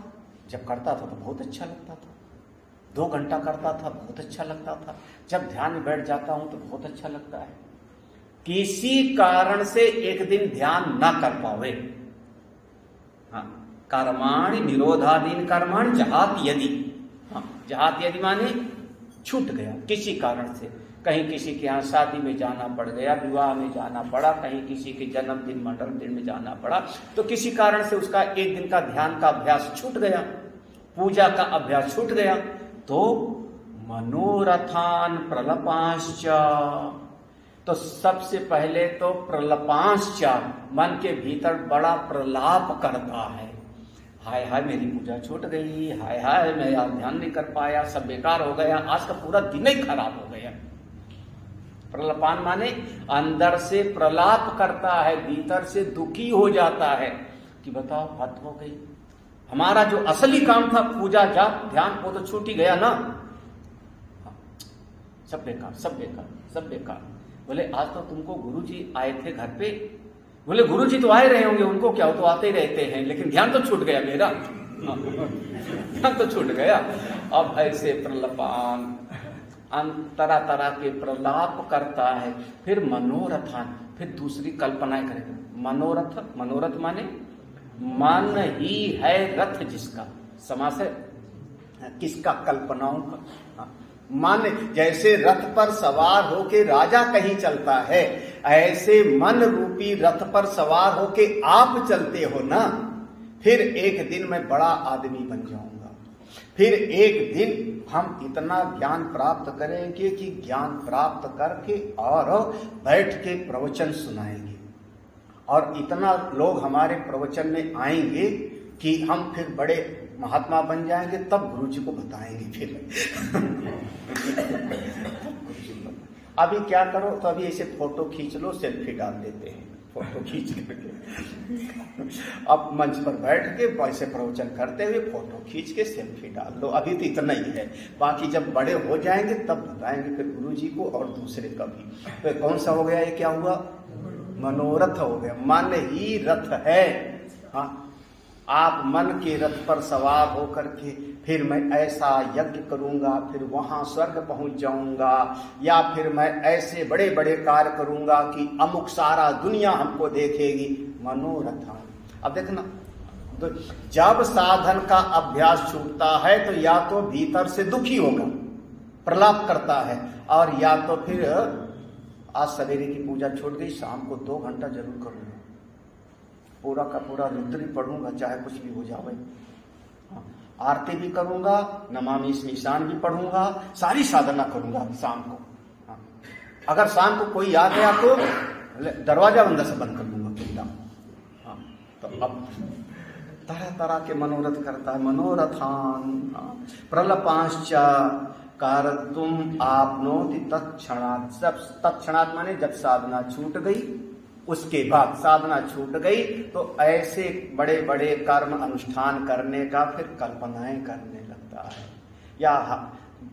जब करता था तो बहुत अच्छा लगता था, 2 घंटा करता था बहुत अच्छा लगता था, जब ध्यान में बैठ जाता हूं तो बहुत अच्छा लगता है। किसी कारण से एक दिन ध्यान ना कर पावे, हाँ, कर्माणि निरोधादीन कर्माणि जहात यदि। हाँ, जहात यदि माने छूट गया किसी कारण से, कहीं किसी के यहाँ शादी में जाना पड़ गया, विवाह में जाना पड़ा, कहीं किसी के जन्मदिन मंडल दिन में जाना पड़ा, तो किसी कारण से उसका एक दिन का ध्यान का अभ्यास छूट गया, पूजा का अभ्यास छूट गया, तो मनोरथान प्रलपांश्च, तो सबसे पहले तो प्रलपांश्च मन के भीतर बड़ा प्रलाप करता है। हाय हाय मेरी पूजा छूट गई, हाय हाय मैं यार ध्यान नहीं कर पाया, सब बेकार हो गया, आज का पूरा दिन ही खराब हो गया। प्रलपान माने अंदर से प्रलाप करता है, भीतर से दुखी हो जाता है कि बताओ हद हो गई, हमारा जो असली काम था पूजा जाप ध्यान वो तो छूट ही गया ना, सब बेकार सब बेकार सब बेकार। बोले आज तो तुमको गुरुजी आए थे घर पे, बोले गुरुजी तो आए रहे होंगे, उनको क्या, वो तो आते ही रहते हैं, लेकिन ध्यान तो छूट गया मेरा, ध्यान तो छूट गया। अब ऐसे प्रलपान तरह तरह के प्रलाप करता है। फिर मनोरथान, फिर दूसरी कल्पनाएं करेगा। मनोरथ, मनोरथ माने मन ही है रथ जिसका, समास है किसका, कल्पनाओं का। मन जैसे रथ पर सवार होके राजा कहीं चलता है, ऐसे मन रूपी रथ पर सवार होके आप चलते हो ना। फिर एक दिन मैं बड़ा आदमी बन जाऊंगा, फिर एक दिन हम इतना ज्ञान प्राप्त करेंगे कि ज्ञान प्राप्त करके और बैठ के प्रवचन सुनाएंगे, और इतना लोग हमारे प्रवचन में आएंगे कि हम फिर बड़े महात्मा बन जाएंगे, तब गुरु जी को बताएंगे। फिर अभी क्या करो, तो अभी ऐसे फोटो खींच लो, सेल्फी डाल देते हैं, फोटो खींच करके अब मंच पर बैठ के ऐसे प्रवचन करते हुए फोटो खींच के सेल्फी डाल लो। अभी तो इतना ही है, बाकी जब बड़े हो जाएंगे तब बताएंगे फिर गुरु जी को और दूसरे का भी। तो कौन सा हो गया, ये क्या हुआ, मनोरथ हो गया। मन ही रथ है। हाँ, आप मन के रथ पर सवार होकर के फिर मैं ऐसा यज्ञ करूंगा, फिर वहां स्वर्ग पहुंच जाऊंगा, या फिर मैं ऐसे बड़े बड़े कार्य करूंगा कि अमुक सारा दुनिया हमको देखेगी। मनोरथ। अब देखना, तो जब साधन का अभ्यास छूटता है तो या तो भीतर से दुखी होगा, प्रलाप करता है, और या तो फिर आज सवेरे की पूजा छूट गई, शाम को 2 घंटा जरूर करूंगा, पूरा का पूरा रुद्री पढ़ूंगा, चाहे कुछ भी हो जाए। आरती भी करूंगा, नमामि स्मशान भी पढ़ूंगा, सारी साधना करूंगा शाम को। अगर शाम को कोई आ गया तो दरवाजा अंदर से बंद कर दूंगा एकदम। तो अब तरह तरह के मनोरथ करता है। मनोरथान प्रलपांश्च कारतुम आपनोति तत्क्षणात्। सब तत्क्षणात् माने जब साधना छूट गई, उसके बाद साधना छूट गई तो ऐसे बड़े बड़े कर्म अनुष्ठान करने का फिर कल्पनाएं करने लगता है। या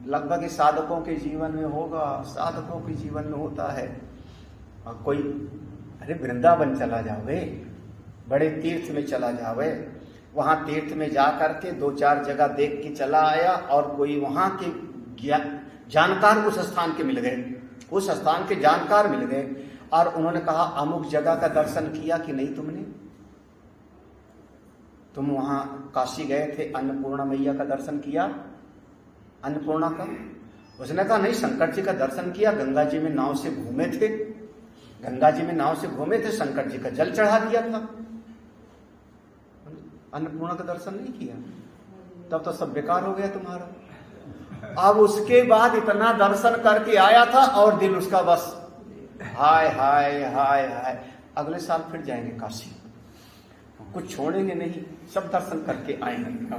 लगभग साधकों के जीवन में होगा, साधकों के जीवन में होता है। और कोई अरे वृंदावन चला जावे, बड़े तीर्थ में चला जावे, वहां तीर्थ में जा करके 2-4 जगह देख के चला आया, और कोई वहां के जानकार उस स्थान के मिल गए, उस स्थान के जानकार मिल गए, और उन्होंने कहा अमुक जगह का दर्शन किया कि नहीं तुमने, तुम वहां काशी गए थे, अन्नपूर्णा मैया का दर्शन किया, अन्नपूर्णा का। उसने कहा नहीं, शंकर जी का दर्शन किया, गंगा जी में नाव से घूमे थे, गंगा जी में नाव से घूमे थे, शंकर जी का जल चढ़ा दिया था, अन्नपूर्णा का दर्शन नहीं किया, तब तो सब बेकार हो गया तुम्हारा। अब उसके बाद इतना दर्शन करके आया था और दिल उसका बस हाय हाय हाय हाय, अगले साल फिर जाएंगे काशी, कुछ छोड़ेंगे नहीं, सब दर्शन करके आएंगे।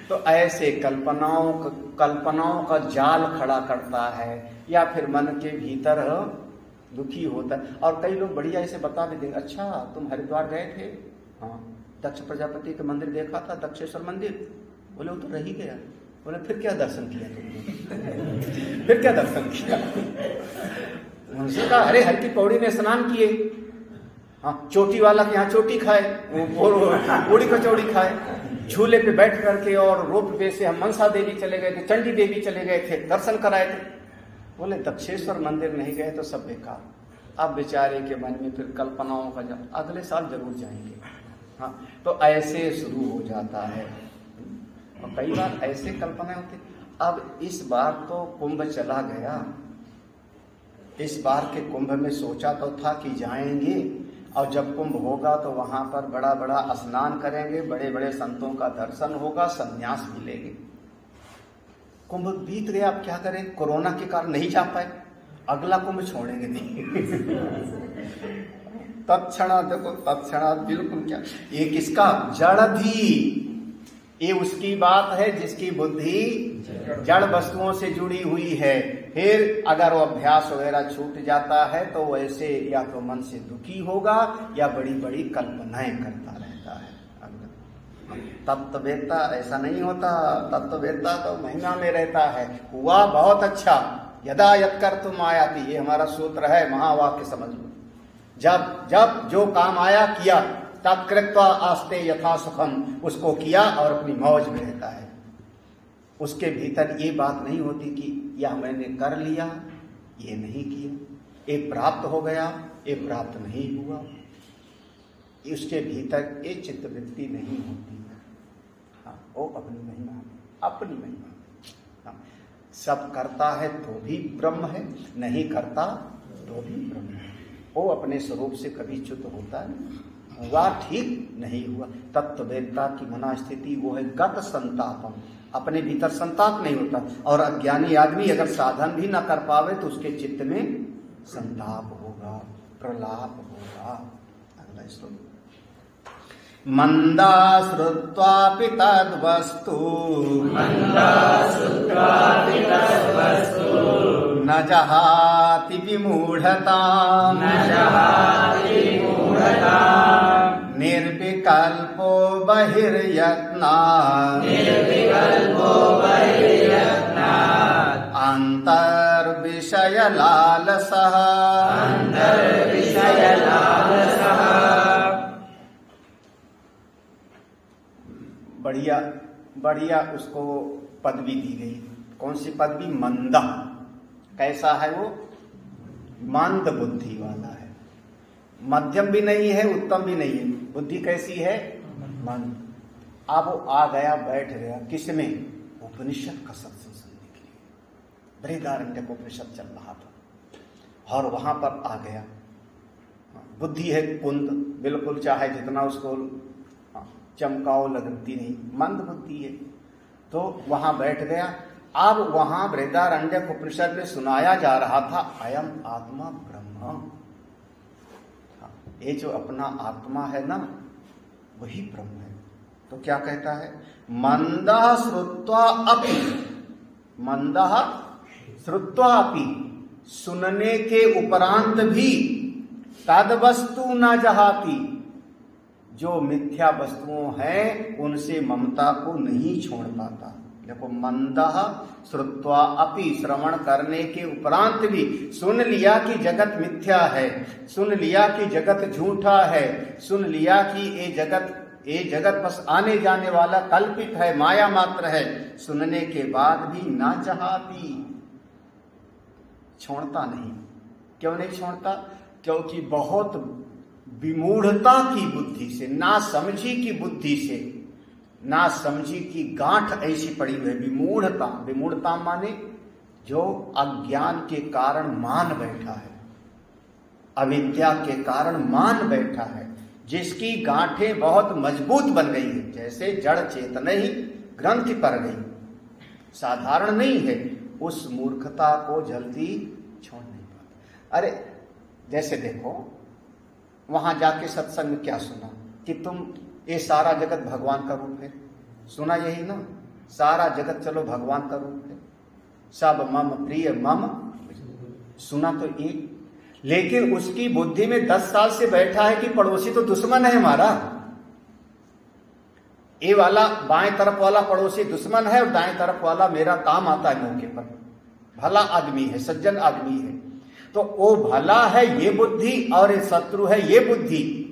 तो ऐसे कल्पनाओं का जाल खड़ा करता है, या फिर मन के भीतर दुखी होता है। और कई लोग बढ़िया ऐसे बता भी देंगे, अच्छा तुम हरिद्वार गए थे, हाँ दक्ष प्रजापति के मंदिर देखा था, दक्षेश्वर मंदिर, बोले वो तो रह ही गया। बोले फिर क्या दर्शन किया तुमने, फिर क्या दर्शन किया। उनसे कहा अरे हर की पौड़ी में स्नान किए, हाँ चोटी वाला के यहाँ चोटी खाए, पूड़ी कचौड़ी खाए, झूले पे बैठ करके, और रोप वे से हम मनसा देवी चले गए थे, चंडी देवी चले गए थे, दर्शन कराए थे। बोले दक्षेश्वर मंदिर नहीं गए तो सब बेकार। अब बेचारे के मन में फिर कल्पनाओं का जब अगले साल जरूर जाएंगे, हाँ, तो ऐसे शुरू हो जाता है। और कई बार ऐसे कल्पना होती, अब इस बार तो कुंभ चला गया, इस बार के कुंभ में सोचा तो था कि जाएंगे, और जब कुंभ होगा तो वहां पर बड़ा बड़ा स्नान करेंगे, बड़े बड़े संतों का दर्शन होगा, संन्यास मिलेंगे। कुंभ बीत गया, अब क्या करें, कोरोना के कारण नहीं जा पाए, अगला कुंभ छोड़ेंगे नहीं। तत्क्षणात देखो, तत्क्षणात बिल्कुल क्या, ये किसका, जड़धी, ये उसकी बात है जिसकी बुद्धि जड़ वस्तुओं से जुड़ी हुई है। फिर अगर वो अभ्यास वगैरह छूट जाता है तो वैसे या तो मन से दुखी होगा या बड़ी बड़ी कल्पनाएं करता रहता है। तत्ववेत्ता ऐसा नहीं होता, तत्ववेत्ता तो महिमा में रहता है। हुआ बहुत अच्छा, यदा यत्कर्तुम आयाति, ये हमारा सूत्र है, महावाक्य समझ लो। जब जब जो काम आया किया, तत्कृत्वा आस्ते यथा सुखम, उसको किया और अपनी मौज में रहता है। उसके भीतर ये बात नहीं होती कि यह मैंने कर लिया, ये नहीं किया, ये प्राप्त हो गया, ये प्राप्त नहीं हुआ, उसके भीतर ये चित्तवृत्ति नहीं होती। हाँ, वो अपनी महिमा में, अपनी महिमा में। हाँ, सब करता है तो भी ब्रह्म है, नहीं करता तो भी ब्रह्म है। वो अपने स्वरूप से कभी च्युत होता नहीं। हुआ ठीक, नहीं हुआ। तत्ववेत्ता की मना स्थिति वो है गत संतापम, अपने भीतर संताप नहीं होता। और अज्ञानी आदमी अगर साधन भी न कर पावे तो उसके चित्त में संताप होगा, प्रलाप होगा। अगला श्लोक, मंदा श्रुत्वापि तद्वस्तु, न जहाति विमूढ़ताम्, निर्विकल्पो बहिर्यत्नात्, अंतर्विषय लालसः। बढ़िया बढ़िया उसको पदवी दी गई। कौन सी पदवी? मंदा। कैसा है वो? मंद बुद्धि वाला है, मध्यम भी नहीं है, उत्तम भी नहीं है। बुद्धि कैसी है? मंद। अब वो आ गया, बैठ गया, किसमें? उपनिषद का सत्संग सुनने के लिए। बृहदारण्यक उपनिषद चल रहा था और वहां पर आ गया। बुद्धि है कुंद, बिल्कुल चाहे जितना उसको चमकाओ लगती नहीं, मंद बुद्धि है। तो वहां बैठ गया। अब वहां बृहदारण्यक उपनिषद में सुनाया जा रहा था, अयम आत्मा ब्रह्म। ये जो अपना आत्मा है ना, वही ब्रह्म है। तो क्या कहता है? मंदः श्रुत्वा अपि, मंदः श्रुत्वा अपि, सुनने के उपरांत भी, तद्वस्तु न जहाति, जो मिथ्या वस्तुओं हैं उनसे ममता को नहीं छोड़ पाता। देखो, मंदः श्रुत्वा अपि, श्रवण करने के उपरांत भी सुन लिया कि जगत मिथ्या है, सुन लिया कि जगत झूठा है, सुन लिया कि ये जगत बस आने जाने वाला कल्पित है, माया मात्र है। सुनने के बाद भी ना चाहती, छोड़ता नहीं। क्यों नहीं छोड़ता? क्योंकि बहुत विमूढ़ता की बुद्धि से, ना समझी की बुद्धि से, ना समझी की गांठ ऐसी पड़ी हुई है। विमूढ़ता, विमूढ़ता माने जो अज्ञान के कारण मान बैठा है, अविद्या के कारण मान बैठा है, जिसकी गांठें बहुत मजबूत बन गई है, जैसे जड़ चेतना ही ग्रंथि पर गई, साधारण नहीं है। उस मूर्खता को जल्दी छोड़ नहीं पाता। अरे जैसे देखो, वहां जाके सत्संग में क्या सुना कि तुम, ये सारा जगत भगवान का रूप है, सुना यही ना, सारा जगत चलो भगवान का रूप है, सब मम प्रिय मम, सुना तो एक। लेकिन उसकी बुद्धि में 10 साल से बैठा है कि पड़ोसी तो दुश्मन है हमारा। ये वाला बाएं तरफ वाला पड़ोसी दुश्मन है और दाएं तरफ वाला मेरा काम आता है मौके पर, भला आदमी है, सज्जन आदमी है। तो वो भला है ये बुद्धि और ये शत्रु है ये बुद्धि,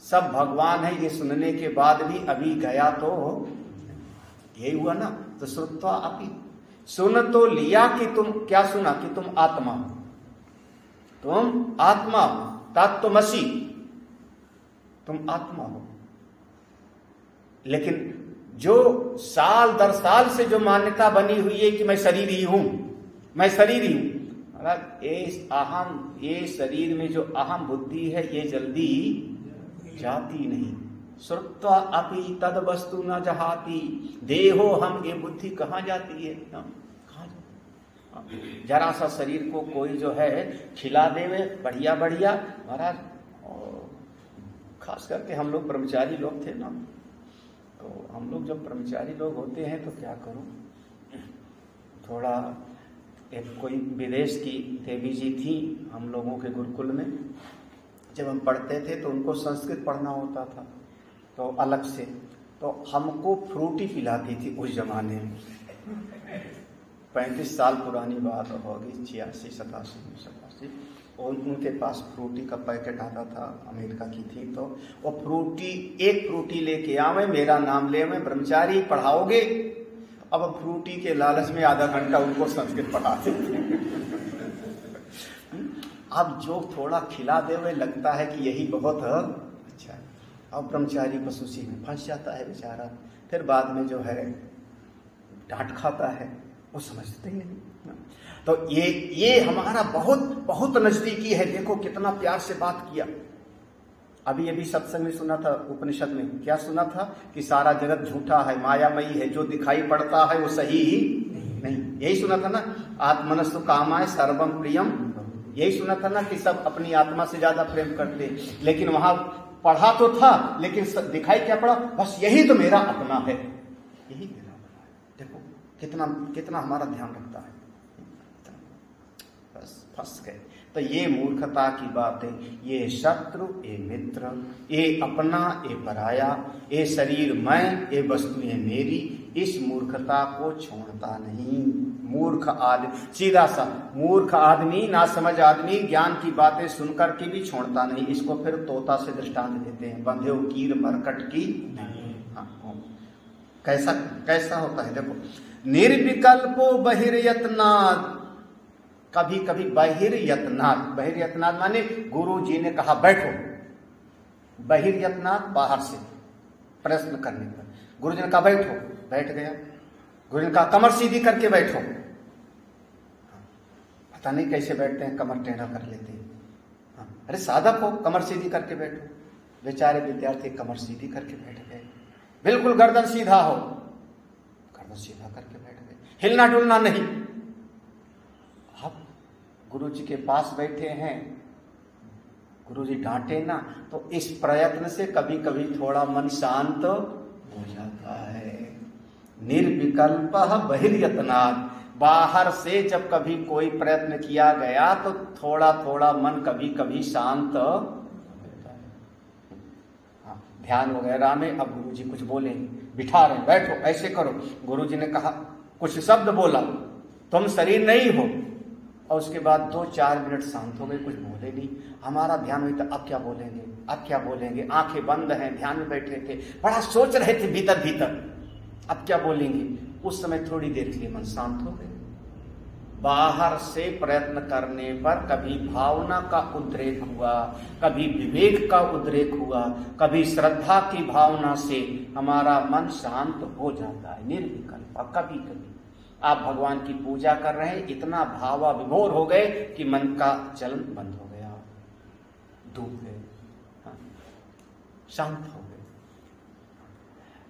सब भगवान है, ये सुनने के बाद भी अभी गया तो यही हुआ ना। तो श्रुत्वा अपि, सुन तो लिया कि तुम क्या सुना? कि तुम आत्मा हो, तुम आत्मा हो, तत्त्वमसि, तुम आत्मा हो। लेकिन जो साल दर साल से जो मान्यता बनी हुई है कि मैं शरीर ही हूं, मैं शरीर ही हूं, ये शरीर में जो अहम बुद्धि है ये जल्दी जाती नहीं। श्रुत्वा अपि तद वस्तु न जहाती, देहो हम, ये बुद्धि कहाँ जाती है? कहाँ जाती? जरा सा शरीर को कोई जो है खिला देवे बढ़िया बढ़िया महाराज, खास करके हम लोग ब्रह्मचारी लोग थे ना, तो हम लोग जब ब्रह्मचारी लोग होते हैं तो क्या करूं, थोड़ा एक कोई विदेश की देवी जी थी हम लोगों के गुरुकुल में, जब हम पढ़ते थे तो उनको संस्कृत पढ़ना होता था तो अलग से, तो हमको फ्रूटी पिलाती थी उस जमाने में। 35 साल पुरानी बात होगी, 86 87, और उनके पास फ्रूटी का पैकेट आता था, अमेरिका की थी, तो वो फ्रूटी, एक फ्रूटी लेके आवे, मेरा नाम ले, मैं ब्रह्मचारी पढ़ाओगे। अब फ्रूटी के लालच में आधा घंटा उनको संस्कृत पढ़ाते थे। अब जो थोड़ा खिला दे वे लगता है कि यही बहुत अच्छा है। अब ब्रह्मचारी बस उसी में फंस जाता है बेचारा, फिर बाद में जो है डांट खाता है, वो समझते ही नहीं। तो ये हमारा बहुत बहुत नजदीकी है। देखो कितना प्यार से बात किया। अभी सत्संग में सुना था, उपनिषद में क्या सुना था कि सारा जगत झूठा है, मायामयी है, जो दिखाई पड़ता है वो सही ही नहीं, यही सुना था ना। आत्मनस्तु कामाय सर्वम प्रियम, यही सुना था ना कि सब अपनी आत्मा से ज्यादा प्रेम करते। लेकिन वहां पढ़ा तो था, लेकिन दिखाई क्या पड़ा, बस यही तो मेरा अपना है, यही मेरा अपना है। देखो कितना कितना हमारा ध्यान रखता है, बस फंस गए। तो ये मूर्खता की बात है। ये शत्रु, ये मित्र, ये अपना, ये पराया, ये शरीर मैं, ये वस्तुएं मेरी, इस मूर्खता को छोड़ता नहीं। मूर्ख आदमी, सीधा सा मूर्ख आदमी, ना समझ आदमी ज्ञान की बातें सुनकर के भी छोड़ता नहीं। इसको फिर तोता से दृष्टांत देते हैं, बंधे कीर मरकट की। हाँ, कैसा कैसा होता है देखो। निर्विकल्पो बहिर्यत्नात्, कभी कभी बहिर्यत्नात्, बहिर्यत्नात् माने गुरु जी ने कहा बैठो, बहिर्यत्नात् बाहर से प्रश्न करने पर, गुरु जी ने कहा बैठो, बैठ गया। गुरु ने कहा कमर सीधी करके बैठो, पता नहीं कैसे बैठते हैं, कमर टेढ़ा कर लेते हैं। अरे साधक हो, कमर सीधी करके बैठो। बेचारे विद्यार्थी कमर सीधी करके बैठ गए, बिल्कुल गर्दन सीधा हो, गर्दन सीधा करके बैठ गए, हिलना डुलना नहीं। अब गुरु जी के पास बैठे हैं, गुरु जी डांटे ना, तो इस प्रयत्न से कभी कभी थोड़ा मन शांत हो जाता है। निर्विकल्प बहिर्यत्नात्, बाहर से जब कभी कोई प्रयत्न किया गया तो थोड़ा थोड़ा मन कभी कभी शांत होता है। हाँ, ध्यान वगैरह में अब गुरु जी कुछ बोले, बिठा रहे, बैठो, ऐसे करो। गुरु जी ने कहा, कुछ शब्द बोला, तुम शरीर नहीं हो, और उसके बाद 2-4 मिनट शांत हो गए, कुछ बोले नहीं। हमारा ध्यान हुई था अब क्या बोलेंगे, अब क्या बोलेंगे, आंखें बंद हैं, ध्यान में बैठे थे, बड़ा सोच रहे थे भीतर भीतर अब क्या बोलेंगे। उस समय थोड़ी देर के लिए मन शांत हो गए। बाहर से प्रयत्न करने पर कभी भावना का उद्रेक हुआ, कभी विवेक का उद्रेक हुआ, कभी श्रद्धा की भावना से हमारा मन शांत हो जाता है निर्विकल्प। कभी कभी आप भगवान की पूजा कर रहे हैं, इतना भावा विभोर हो गए कि मन का चलन बंद हो गया, डूब गए, शांत हो गए।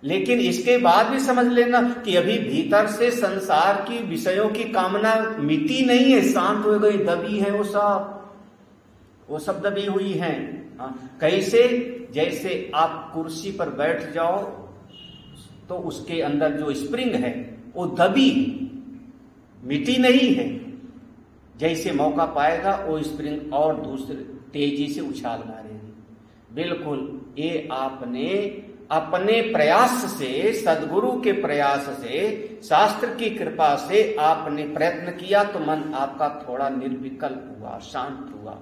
लेकिन इसके बाद भी समझ लेना कि अभी भीतर से संसार की विषयों की कामना मिटी नहीं है, शांत हो गई, दबी है वो सब दबी हुई हैं। कैसे? जैसे आप कुर्सी पर बैठ जाओ तो उसके अंदर जो स्प्रिंग है वो दबी, मिटी नहीं है। जैसे मौका पाएगा वो स्प्रिंग और दूसरे तेजी से उछाल मारेगी। बिल्कुल ये आपने अपने प्रयास से, सदगुरु के प्रयास से, शास्त्र की कृपा से आपने प्रयत्न किया तो मन आपका थोड़ा निर्विकल्प हुआ, शांत हुआ।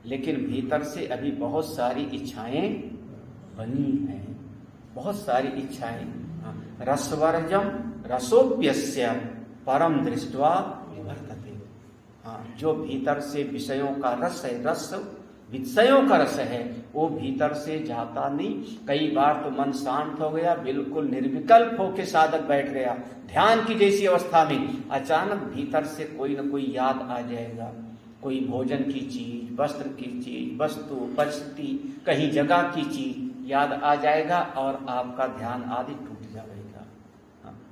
लेकिन भीतर से अभी बहुत सारी इच्छाएं बनी हैं, बहुत सारी इच्छाएं। रसवर्जम रसोप्यस्य परम दृष्ट्वा निवर्तते। हाँ, जो भीतर से विषयों का रस है, रस विषयों का रस है वो भीतर से जाता नहीं। कई बार तो मन शांत हो गया, बिल्कुल निर्विकल्प होके साधक बैठ गया ध्यान की जैसी अवस्था में, अचानक भीतर से कोई न कोई याद आ जाएगा, कोई भोजन की चीज, वस्त्र की चीज, वस्तु, परिस्थिति, कहीं जगह की चीज याद आ जाएगा और आपका ध्यान आदि टूट जाएगा।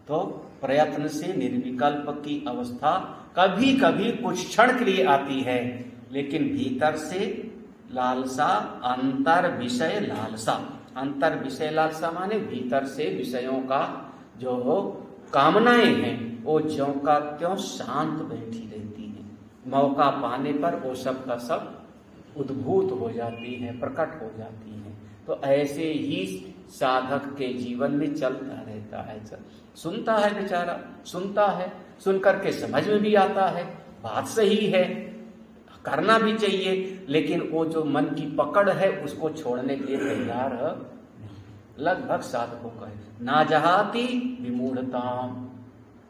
तो प्रयत्न से निर्विकल्प की अवस्था कभी कभी कुछ क्षण के लिए आती है, लेकिन भीतर से लालसा, अंतर विषय लालसा, अंतर विषय लालसा माने भीतर से विषयों का जो कामनाएं हैं वो ज्यों का त्यों शांत बैठी रहती हैं। मौका पाने पर वो सब का सब उद्भूत हो जाती हैं, प्रकट हो जाती हैं। तो ऐसे ही साधक के जीवन में चलता रहता है। सुनता है बेचारा, सुनता है, सुन करके समझ में भी आता है, बात सही है, करना भी चाहिए, लेकिन वो जो मन की पकड़ है उसको छोड़ने के लिए तैयार है। लगभग साधकों का है ना जहाती विमूढ़ताम,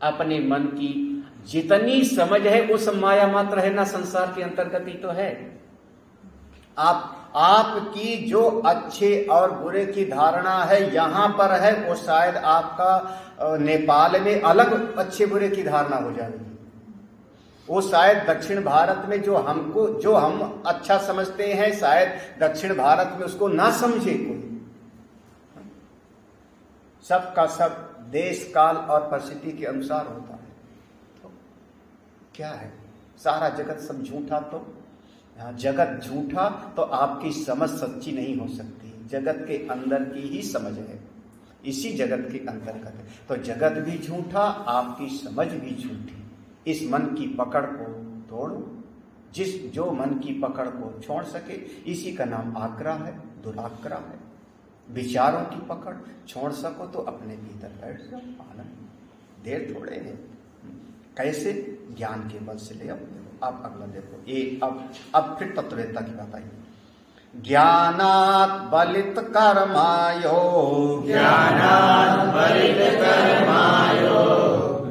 अपने मन की जितनी समझ है वो सब माया मात्र है ना, संसार के अंतर्गत ही तो है। आपकी जो अच्छे और बुरे की धारणा है यहां पर है, वो शायद आपका नेपाल में अलग अच्छे बुरे की धारणा हो जाएगी। वो शायद दक्षिण भारत में जो हम अच्छा समझते हैं, शायद दक्षिण भारत में उसको ना समझे कोई। सबका सब देश काल और परिस्थिति के अनुसार होता है। तो क्या है, सारा जगत सब झूठा, तो जगत झूठा तो आपकी समझ सच्ची नहीं हो सकती। जगत के अंदर की ही समझ है, इसी जगत के अंतर्गत है। तो जगत भी झूठा, आपकी समझ भी झूठी। इस मन की पकड़ को तोड़ो। जो मन की पकड़ को छोड़ सके, इसी का नाम आग्रह है, दुराग्रह है। विचारों की पकड़ छोड़ सको तो अपने भीतर बैठ जाओ, आनंद। देर थोड़े है, कैसे? ज्ञान के बल से ले आओ। अब अगला देखो, अब फिर तत्ववेत्ता की बात आई। ज्ञानात् बलित कर्मायो, ज्ञानात् बलित कर्मायो,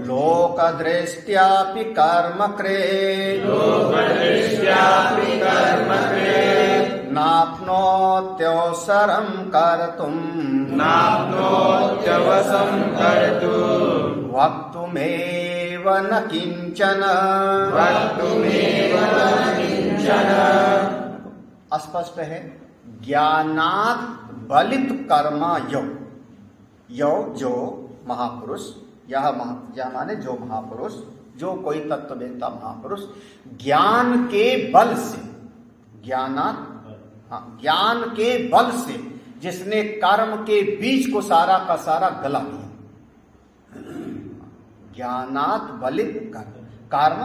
लोक दृष्ट्यापि कर्म कृत्, लोक दृष्ट्यापि कर्म कृत्, नाप्नोत्यवसरं कर्तुं, नाप्नोत्यवसरं कर्तुं, वक्तुमेव न किंचन, वक्तुमेव न किंचन। स्पष्ट है। ज्ञानात् बलित कर्मा यो जो महापुरुष, यह माने जो महापुरुष, जो कोई तत्ववेत्ता महापुरुष ज्ञान के बल से, ज्ञान के बल से जिसने कर्म के बीज को सारा का सारा गला दिया। ज्ञानात् बलित कर्म,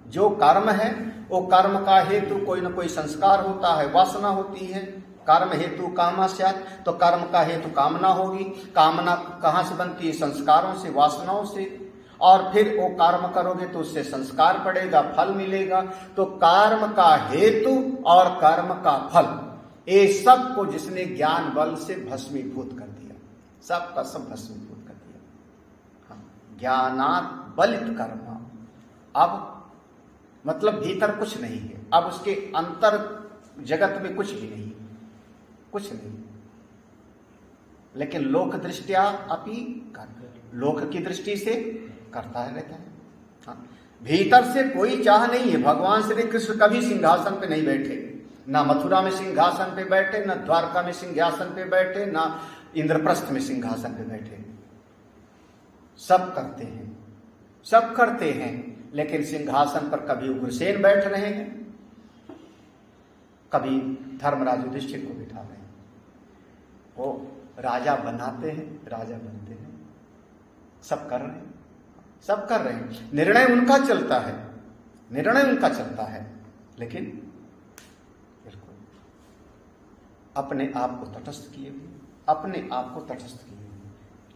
जो कर्म है वो कर्म का हेतु कोई न कोई संस्कार होता है, वासना होती है। कर्म हेतु कामस्यात्, तो कर्म का हेतु कामना होगी। कामना कहाँ से बनती है? संस्कारों से, वासनाओं से। और फिर वो कर्म करोगे तो उससे संस्कार पड़ेगा, फल मिलेगा। तो कर्म का हेतु और कर्म का फल, ये सब को जिसने ज्ञान बल से भस्मीभूत कर दिया, सब का सब भस्मीभूत कर दिया। ज्ञानात् बलित कर्म। अब मतलब भीतर कुछ नहीं है, अब उसके अंतर जगत में कुछ भी नहीं, कुछ नहीं। लेकिन लोक दृष्टिया अपि कर, लोक की दृष्टि से करता है, रहता है। हाँ, भीतर से कोई चाह नहीं है। भगवान श्री कृष्ण कभी सिंहासन पे नहीं बैठे, ना मथुरा में सिंहासन पे बैठे, ना द्वारका में सिंहासन पे बैठे, ना इंद्रप्रस्थ में सिंहासन पे बैठे। सब करते हैं, सब करते हैं, लेकिन सिंहासन पर कभी उग्रसेन बैठ रहे हैं, कभी धर्मराज युधिष्ठिर को बिठा रहे हैं। वो राजा बनाते हैं, राजा बनते हैं, सब कर रहे हैं, सब कर रहे हैं। निर्णय उनका चलता है, निर्णय उनका चलता है, लेकिन बिल्कुल अपने आप को तटस्थ किए हुए, अपने आप को तटस्थ किए हुए।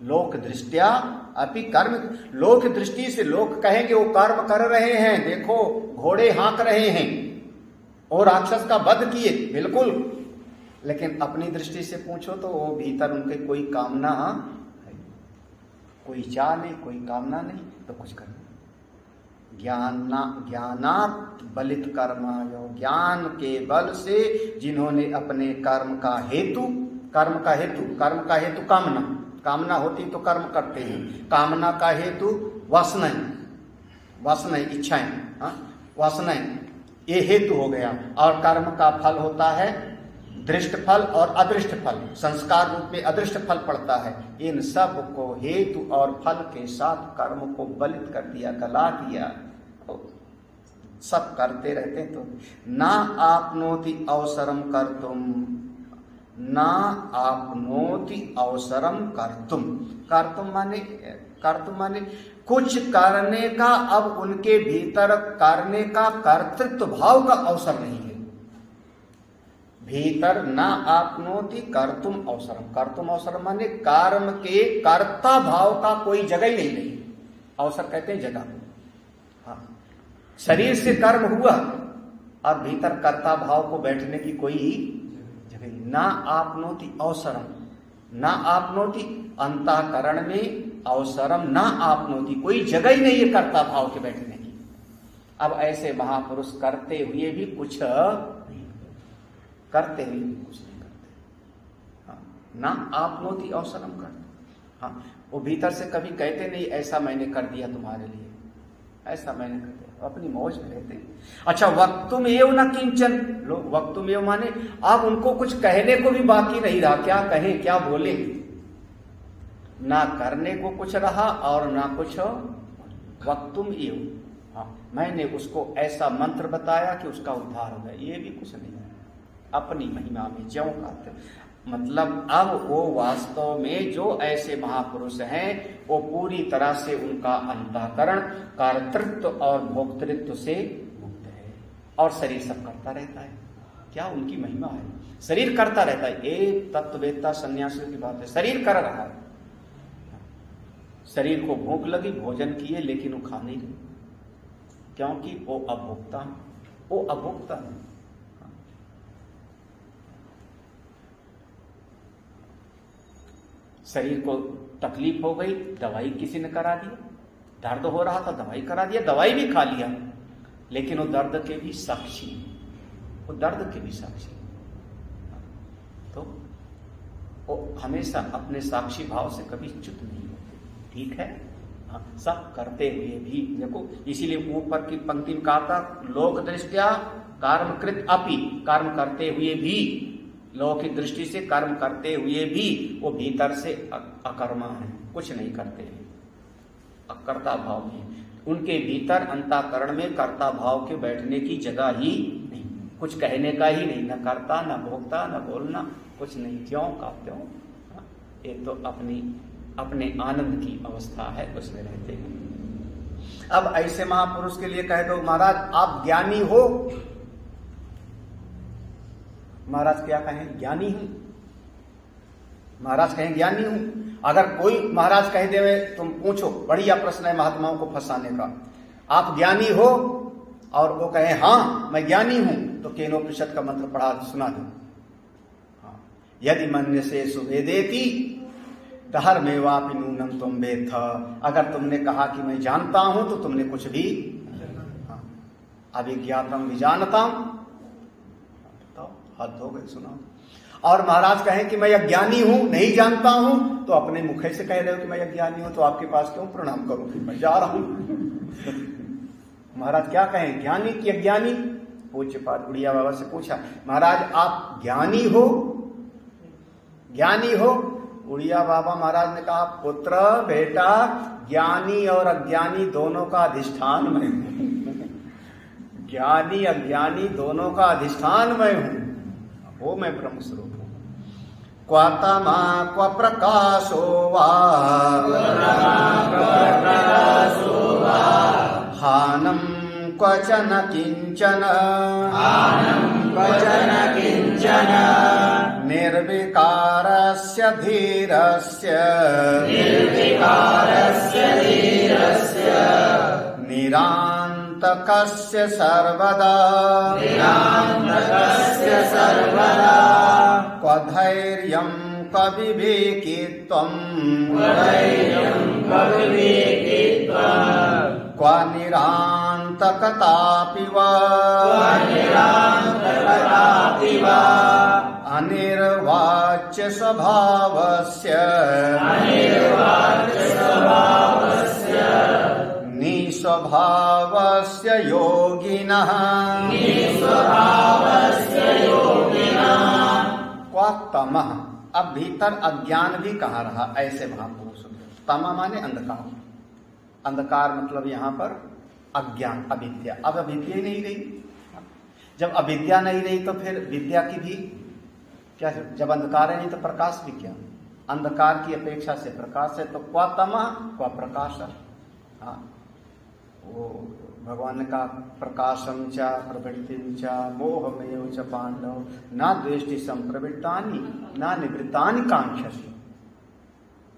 लोक दृष्टिया अपि कर्म, लोक दृष्टि से लोग कहेंगे वो कर्म कर रहे हैं, देखो घोड़े हाँक रहे हैं और राक्षस का वध किए, बिल्कुल। लेकिन अपनी दृष्टि से पूछो तो वो भीतर उनके कोई कामना है, कोई चाह नहीं, कोई कामना नहीं, तो कुछ करना। ज्ञानात् बलित कर्मायो, ज्ञान के बल से जिन्होंने अपने कर्म का हेतु कामना होती तो कर्म करते हैं, कामना का हेतु वासनाएं इच्छाएं, वासनाएं ये हेतु हो गया, और कर्म का फल होता है दृष्ट फल और अदृष्ट फल, संस्कार रूप में अदृष्ट फल पड़ता है। इन सब को हेतु और फल के साथ कर्म को बलित कर दिया, गला दिया, सब करते रहते तो ना आपनोति अवसरम कर्तुम माने कुछ करने का, अब उनके भीतर करने का कर्तृत्व भाव का अवसर नहीं है। भीतर ना आपनोति कर्तुम अवसरम माने कर्म के कर्ता भाव का कोई जगह ही नहीं। अवसर कहते हैं जगह। हाँ, शरीर से कर्म हुआ और भीतर कर्ता भाव को बैठने की कोई जगह नहीं। ना आपनोति अवसरम, ना आपनोति अंतःकरण में अवसरम, ना आपनोति कोई जगह ही नहीं है कर्ता भाव के बैठने की। अब ऐसे महापुरुष करते हुए भी कुछ नहीं करते। हाँ, ना आपनोति अवसरम करते। हाँ, वो भीतर से कभी कहते नहीं ऐसा मैंने कर दिया तुम्हारे लिए, ऐसा मैंने कर दिया, अपनी मौज में रहते हैं। अच्छा, वक्तुम एव न किंचन, लोग वक्तुम एव माने अब उनको कुछ कहने को भी बाकी नहीं रहा, क्या कहें क्या बोले, ना करने को कुछ रहा और ना कुछ वक्तुम एव। हाँ, मैंने उसको ऐसा मंत्र बताया कि उसका उद्धार हो गया, ये भी कुछ नहीं है, अपनी महिमा में ज्यों का। मतलब अब वो वास्तव में जो ऐसे महापुरुष हैं वो पूरी तरह से उनका अंतःकरण कर्तृत्व और भोक्तृत्व से मुक्त है, और शरीर सब करता रहता है। क्या उनकी महिमा है, शरीर करता रहता है। एक तत्ववेत्ता सन्यासियों की बात है, शरीर कर रहा है, शरीर को भूख लगी, भोजन किए, लेकिन वो खा नहीं रहे, क्योंकि वो अभोक्ता है। शरीर को तकलीफ हो गई, दवाई किसी ने करा दी, दर्द हो रहा था दवाई करा दिया, दवाई भी खा लिया, लेकिन वो दर्द के भी साक्षी, तो वो हमेशा अपने साक्षी भाव से कभी च्युत नहीं होते। ठीक है, हाँ, सब करते हुए भी देखो, इसीलिए ऊपर की पंक्ति में कहा था लोक दृष्टया कर्मकृत अपि, कर्म करते हुए भी, लौकिक दृष्टि से कर्म करते हुए भी वो भीतर से अकर्मा है, कुछ नहीं करते हैं, अकर्ता भाव में। उनके भीतर अंतःकरण में कर्ता भाव के बैठने की जगह ही नहीं, कुछ कहने का ही नहीं, न करता न भोगता न बोलना, कुछ नहीं, क्यों का क्यों। ये तो अपने आनंद की अवस्था है, उसमें रहते हैं। अब ऐसे महापुरुष के लिए कह दो महाराज आप ज्ञानी हो, महाराज क्या कहें, ज्ञानी हूं। महाराज कहें ज्ञानी हूं। अगर कोई महाराज कह दे तुम पूछो, बढ़िया प्रश्न है महात्माओं को फंसाने का, आप ज्ञानी हो, और वो कहे हाँ मैं ज्ञानी हूं, तो केनोपनिषद का मंत्र पढ़ा सुना दो। हाँ, यदि मन्य से सुवेदेति धर्मेवापि नूनम तुम वेद। अगर तुमने कहा कि मैं जानता हूं तो तुमने कुछ भी, हाँ, अभिज्ञातम विजानताम, हद हो गई, सुना। और महाराज कहें कि मैं अज्ञानी हूं, नहीं जानता हूं, तो अपने मुखे से कह रहे हो कि मैं अज्ञानी हूं, तो आपके पास क्यों प्रणाम करूं, फिर मैं जा रहा हूं। महाराज क्या कहें, ज्ञानी कि अज्ञानी। पूज्यपाद उड़िया बाबा से पूछा, महाराज आप ज्ञानी हो, ज्ञानी हो। उड़िया बाबा महाराज ने कहा, पुत्र बेटा, ज्ञानी और अज्ञानी दोनों का अधिष्ठान मैं हूं, ज्ञानी अज्ञानी दोनों का अधिष्ठान मैं हूं, वो मैं ब्रह्म स्वरूप हूं। क्वातमा क्व प्रकाशो वा, हानम क्वचन किंचन, निर्विकारस्य धीरस्य, निरान्तकस्य सर्वदा, क्व धैर्यं कविवेकित्वम् वरयं कविवेकित्वम् क्व निरान्तकतापि वा निरान्तकतापि वा अनिर्वाच्य स्वभावस्य निस्वभावस्य योगिनः क्व तमः। अब भीतर अज्ञान भी कहाँ रहा, ऐसे महापुरुष। तमा माने अंधकार, अंधकार मतलब यहाँ पर अज्ञान, अविद्या। अब अविद्या नहीं रही, जब अविद्या नहीं रही तो फिर विद्या की भी क्या, जब अंधकार है नहीं तो प्रकाश भी क्या, अंधकार की अपेक्षा से प्रकाश है। तो क्वा तमा क्वा प्रकाश। हाँ, वो भगवान ने कहा प्रकाशम च प्रवृत्तिम च मोहमेव च पांडव ना द्वेष्टि संप्रवृत्तानि ना निवृत्तानि कांक्षसि।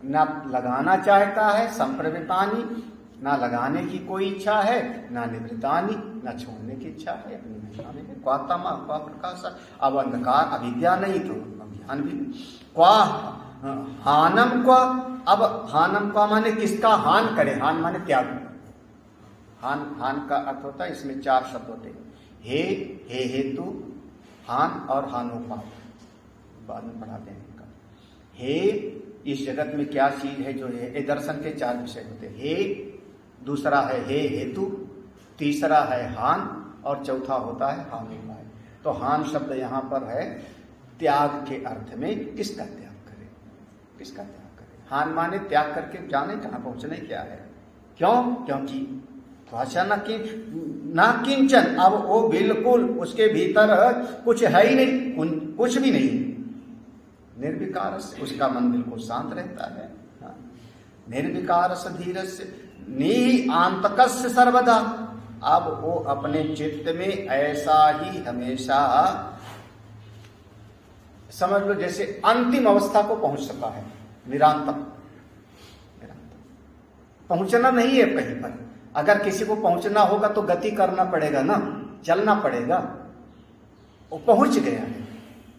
ना लगाना चाहता है संप्रवृत्तानि, ना लगाने की कोई इच्छा है, ना निवृत्तानि, ना छोड़ने की इच्छा है अपनी महिमा में। क्वा तमा क्वा प्रकाश। अब अंधकार अविद्या नहीं तो ज्ञान भी। क्वा हानम क्वा। अब हानम क्वा माने किसका हान करे, हान माने त्याग। हान, हान का अर्थ होता है, इसमें चार शब्द होते हैं, हे, हे हेतु, हान और हानोपात। बाद में पढ़ाते हैं इनका। हे, इस जगत में क्या चीज है जो है, दर्शन के चार विषय होते हैं। हे, दूसरा है हे हेतु, तीसरा है हान और चौथा होता है हानोपाय। तो हान शब्द यहाँ पर है त्याग के अर्थ में। किसका त्याग करे, किसका त्याग करे। हान माने त्याग करके जाने कहाँ पहुंचने क्या है। क्यों? क्योंकि भाषा न किंचन। अब वो बिल्कुल उसके भीतर कुछ है ही नहीं, कुछ भी नहीं, निर्विकार से उसका मन बिल्कुल शांत रहता है। निर्विकार से धीरस्य नी आंतकस्य सर्वदा। अब वो अपने चित्त में ऐसा ही हमेशा, समझ लो जैसे अंतिम अवस्था को पहुंच सका है। निरांतक, पहुंचना नहीं है कहीं पर। अगर किसी को पहुंचना होगा तो गति करना पड़ेगा ना, चलना पड़ेगा। वो पहुंच गया है,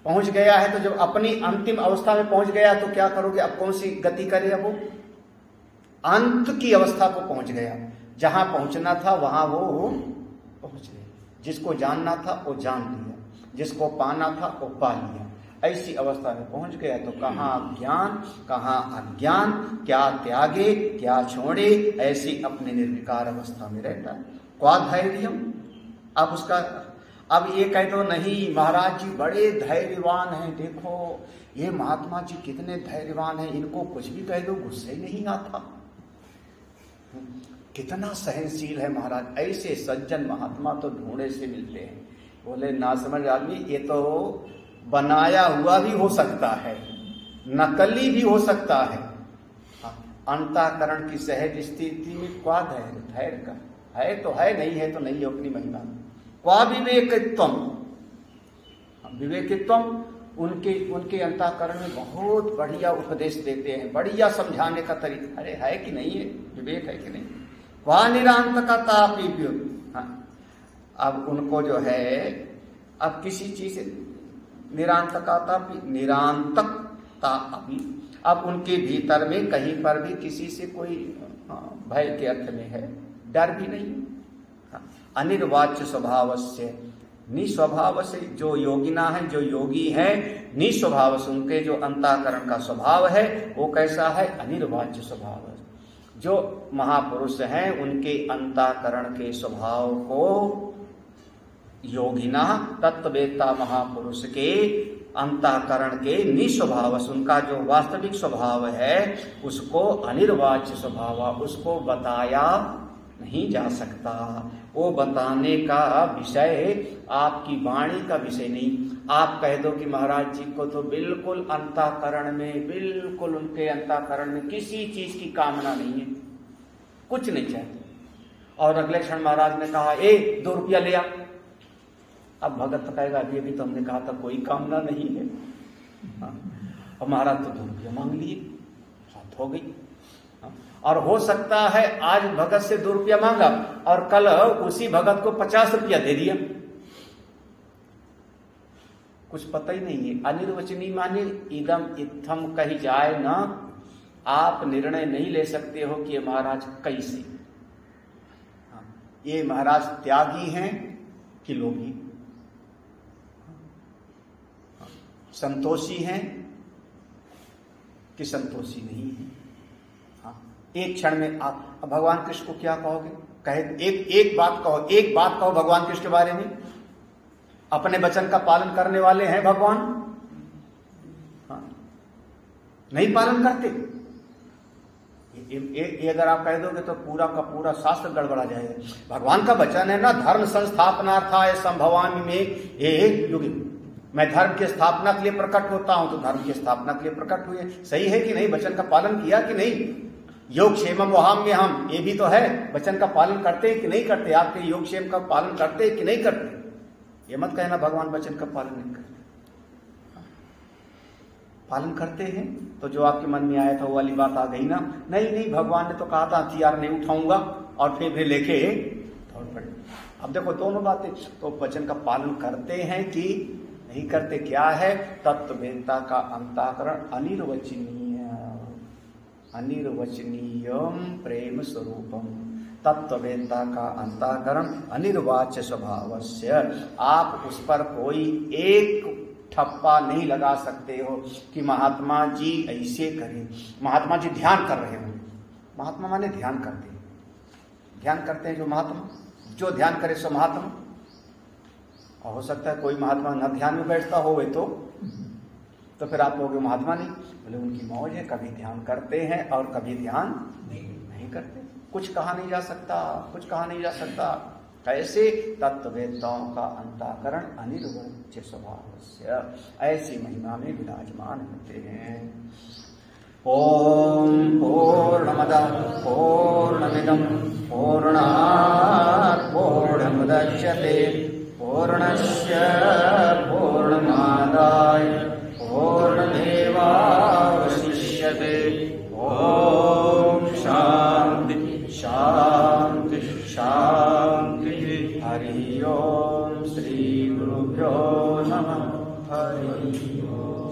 पहुंच गया है तो जब अपनी अंतिम अवस्था में पहुंच गया तो क्या करोगे, अब कौन सी गति करे। अब वो अंत की अवस्था को पहुंच गया, जहां पहुंचना था वहां वो पहुंच गया। जिसको जानना था वो जान लिया, जिसको पाना था वो पा लिया। ऐसी अवस्था में पहुंच गया तो कहाँ ज्ञान कहाँ अज्ञान, क्या त्यागे क्या छोड़े, ऐसी अपने निर्विकार अवस्था में रहता है। क्वा धैर्यम। अब उसका, अब ये कह दो नहीं महाराज जी बड़े धैर्यवान हैं, देखो ये महात्मा जी कितने धैर्यवान हैं, इनको कुछ भी कह दो गुस्से नहीं आता, कितना सहनशील है महाराज। ऐसे सज्जन महात्मा तो ढूंढे से मिलते हैं। बोले ना समझ आदमी, ये तो बनाया हुआ भी हो सकता है, नकली भी हो सकता है। अंतःकरण की सहज स्थिति में क्या धैर्य, धैर्य का है तो है, नहीं है तो नहीं है, अपनी महिमा में। क्या विवेकित्वम, विवेकित्वम उनके अंतःकरण में बहुत बढ़िया उपदेश देते हैं, बढ़िया समझाने का तरीका। अरे है कि नहीं है, विवेक है कि नहीं। क्या निरांतकता। अब उनको जो है, अब किसी चीज से निरांतकता, निरांतकता अभी, अब उनके भीतर में कहीं पर भी किसी से कोई भय के अर्थ में है, डर भी नहीं। अनिर्वाच्य स्वभाव से, निस्वभाव से, जो योगिना है, जो योगी है, निस्वभाव से, उनके जो अंतःकरण का स्वभाव है वो कैसा है, अनिर्वाच्य स्वभाव। जो महापुरुष हैं उनके अंतःकरण के स्वभाव को योगिना, तत्ववेत्ता महापुरुष के अंतःकरण के निस्वभाव, उनका जो वास्तविक स्वभाव है उसको अनिर्वाच्य स्वभाव, उसको बताया नहीं जा सकता। वो बताने का विषय आपकी वाणी का विषय नहीं। आप कह दो कि महाराज जी को तो बिल्कुल अंतःकरण में, बिल्कुल उनके अंतःकरण में किसी चीज की कामना नहीं है, कुछ नहीं चाहते। और अगले क्षण महाराज ने कहा 2 रुपया ले आ। अब भगत तो कहेगा अभी तो हमने कहा था कोई कामना नहीं है। और महाराज तो 2 रुपया मांग लिए, बात हो गई। और हो सकता है आज भगत से 2 रुपया मांगा और कल उसी भगत को 50 रुपया दे दिया। कुछ पता ही नहीं है। अनिर्वचनीय माने इदम इत्थम कही जाए ना, आप निर्णय नहीं ले सकते हो कि ये महाराज कैसे, ये महाराज त्यागी हैं कि लोभी, संतोषी हैं कि संतोषी नहीं है। एक क्षण में आप भगवान कृष्ण को क्या कहोगे? कहे एक बात कहो भगवान कृष्ण के बारे में, अपने वचन का पालन करने वाले हैं भगवान? नहीं पालन करते। ये अगर आप कह दोगे तो पूरा का पूरा शास्त्र गड़बड़ा जाएगा। भगवान का वचन है ना, धर्म संस्थापनार्थाय संभवामि में एक युग, मैं धर्म की स्थापना के लिए प्रकट होता हूं, तो धर्म की स्थापना के लिए प्रकट हुए। सही है कि नहीं? वचन का पालन किया कि नहीं? योग क्षेमम वहाम में हम, ये भी तो है, वचन का पालन करते हैं कि नहीं करते? आपके योग क्षेम का पालन करते हैं कि नहीं करते? ये मत कहना भगवान वचन का पालन नहीं करते। पालन करते हैं तो जो आपके मन में आया था वो वाली बात आ गई ना, नहीं भगवान ने तो कहा था हथियार नहीं उठाऊंगा, और फिर लेके दौड़ पड़े। अब देखो दोनों बातें, तो वचन का पालन करते हैं कि नहीं करते? क्या है? तत्ववेदता का अंतःकरण अनिर्वचनीयम प्रेम स्वरूपम, तत्ववेदता का अंतःकरण अनिर्वाच्य स्वभावस्य। आप उस पर कोई एक ठप्पा नहीं लगा सकते हो कि महात्मा जी ऐसे करें। महात्मा जी ध्यान कर रहे हो, महात्मा माने ध्यान करते हैं, ध्यान करते हैं जो महात्मा, जो ध्यान करे सो महात्मा। और हो सकता है कोई महात्मा न ध्यान में बैठता हो तो फिर आप लोग महात्मा नहीं। बोले उनकी मौज है, कभी ध्यान करते हैं और कभी ध्यान नहीं करते। कुछ कहा नहीं जा सकता। कैसे? तत्ववेदताओं का अंतःकरण अनिर्वच्य स्वभाव से ऐसी महिमा में विराजमान होते हैं। ओम पूर्णमदः पूर्णमिदं पूर्णात् पूर्णमुदच्यते पूर्णस्य पूर्णमादाय पूर्णमेवावशिष्यते। ओम शांति शांति शांति। हरि ओम। श्री गुरुभ्यो नमः। हरि ओम।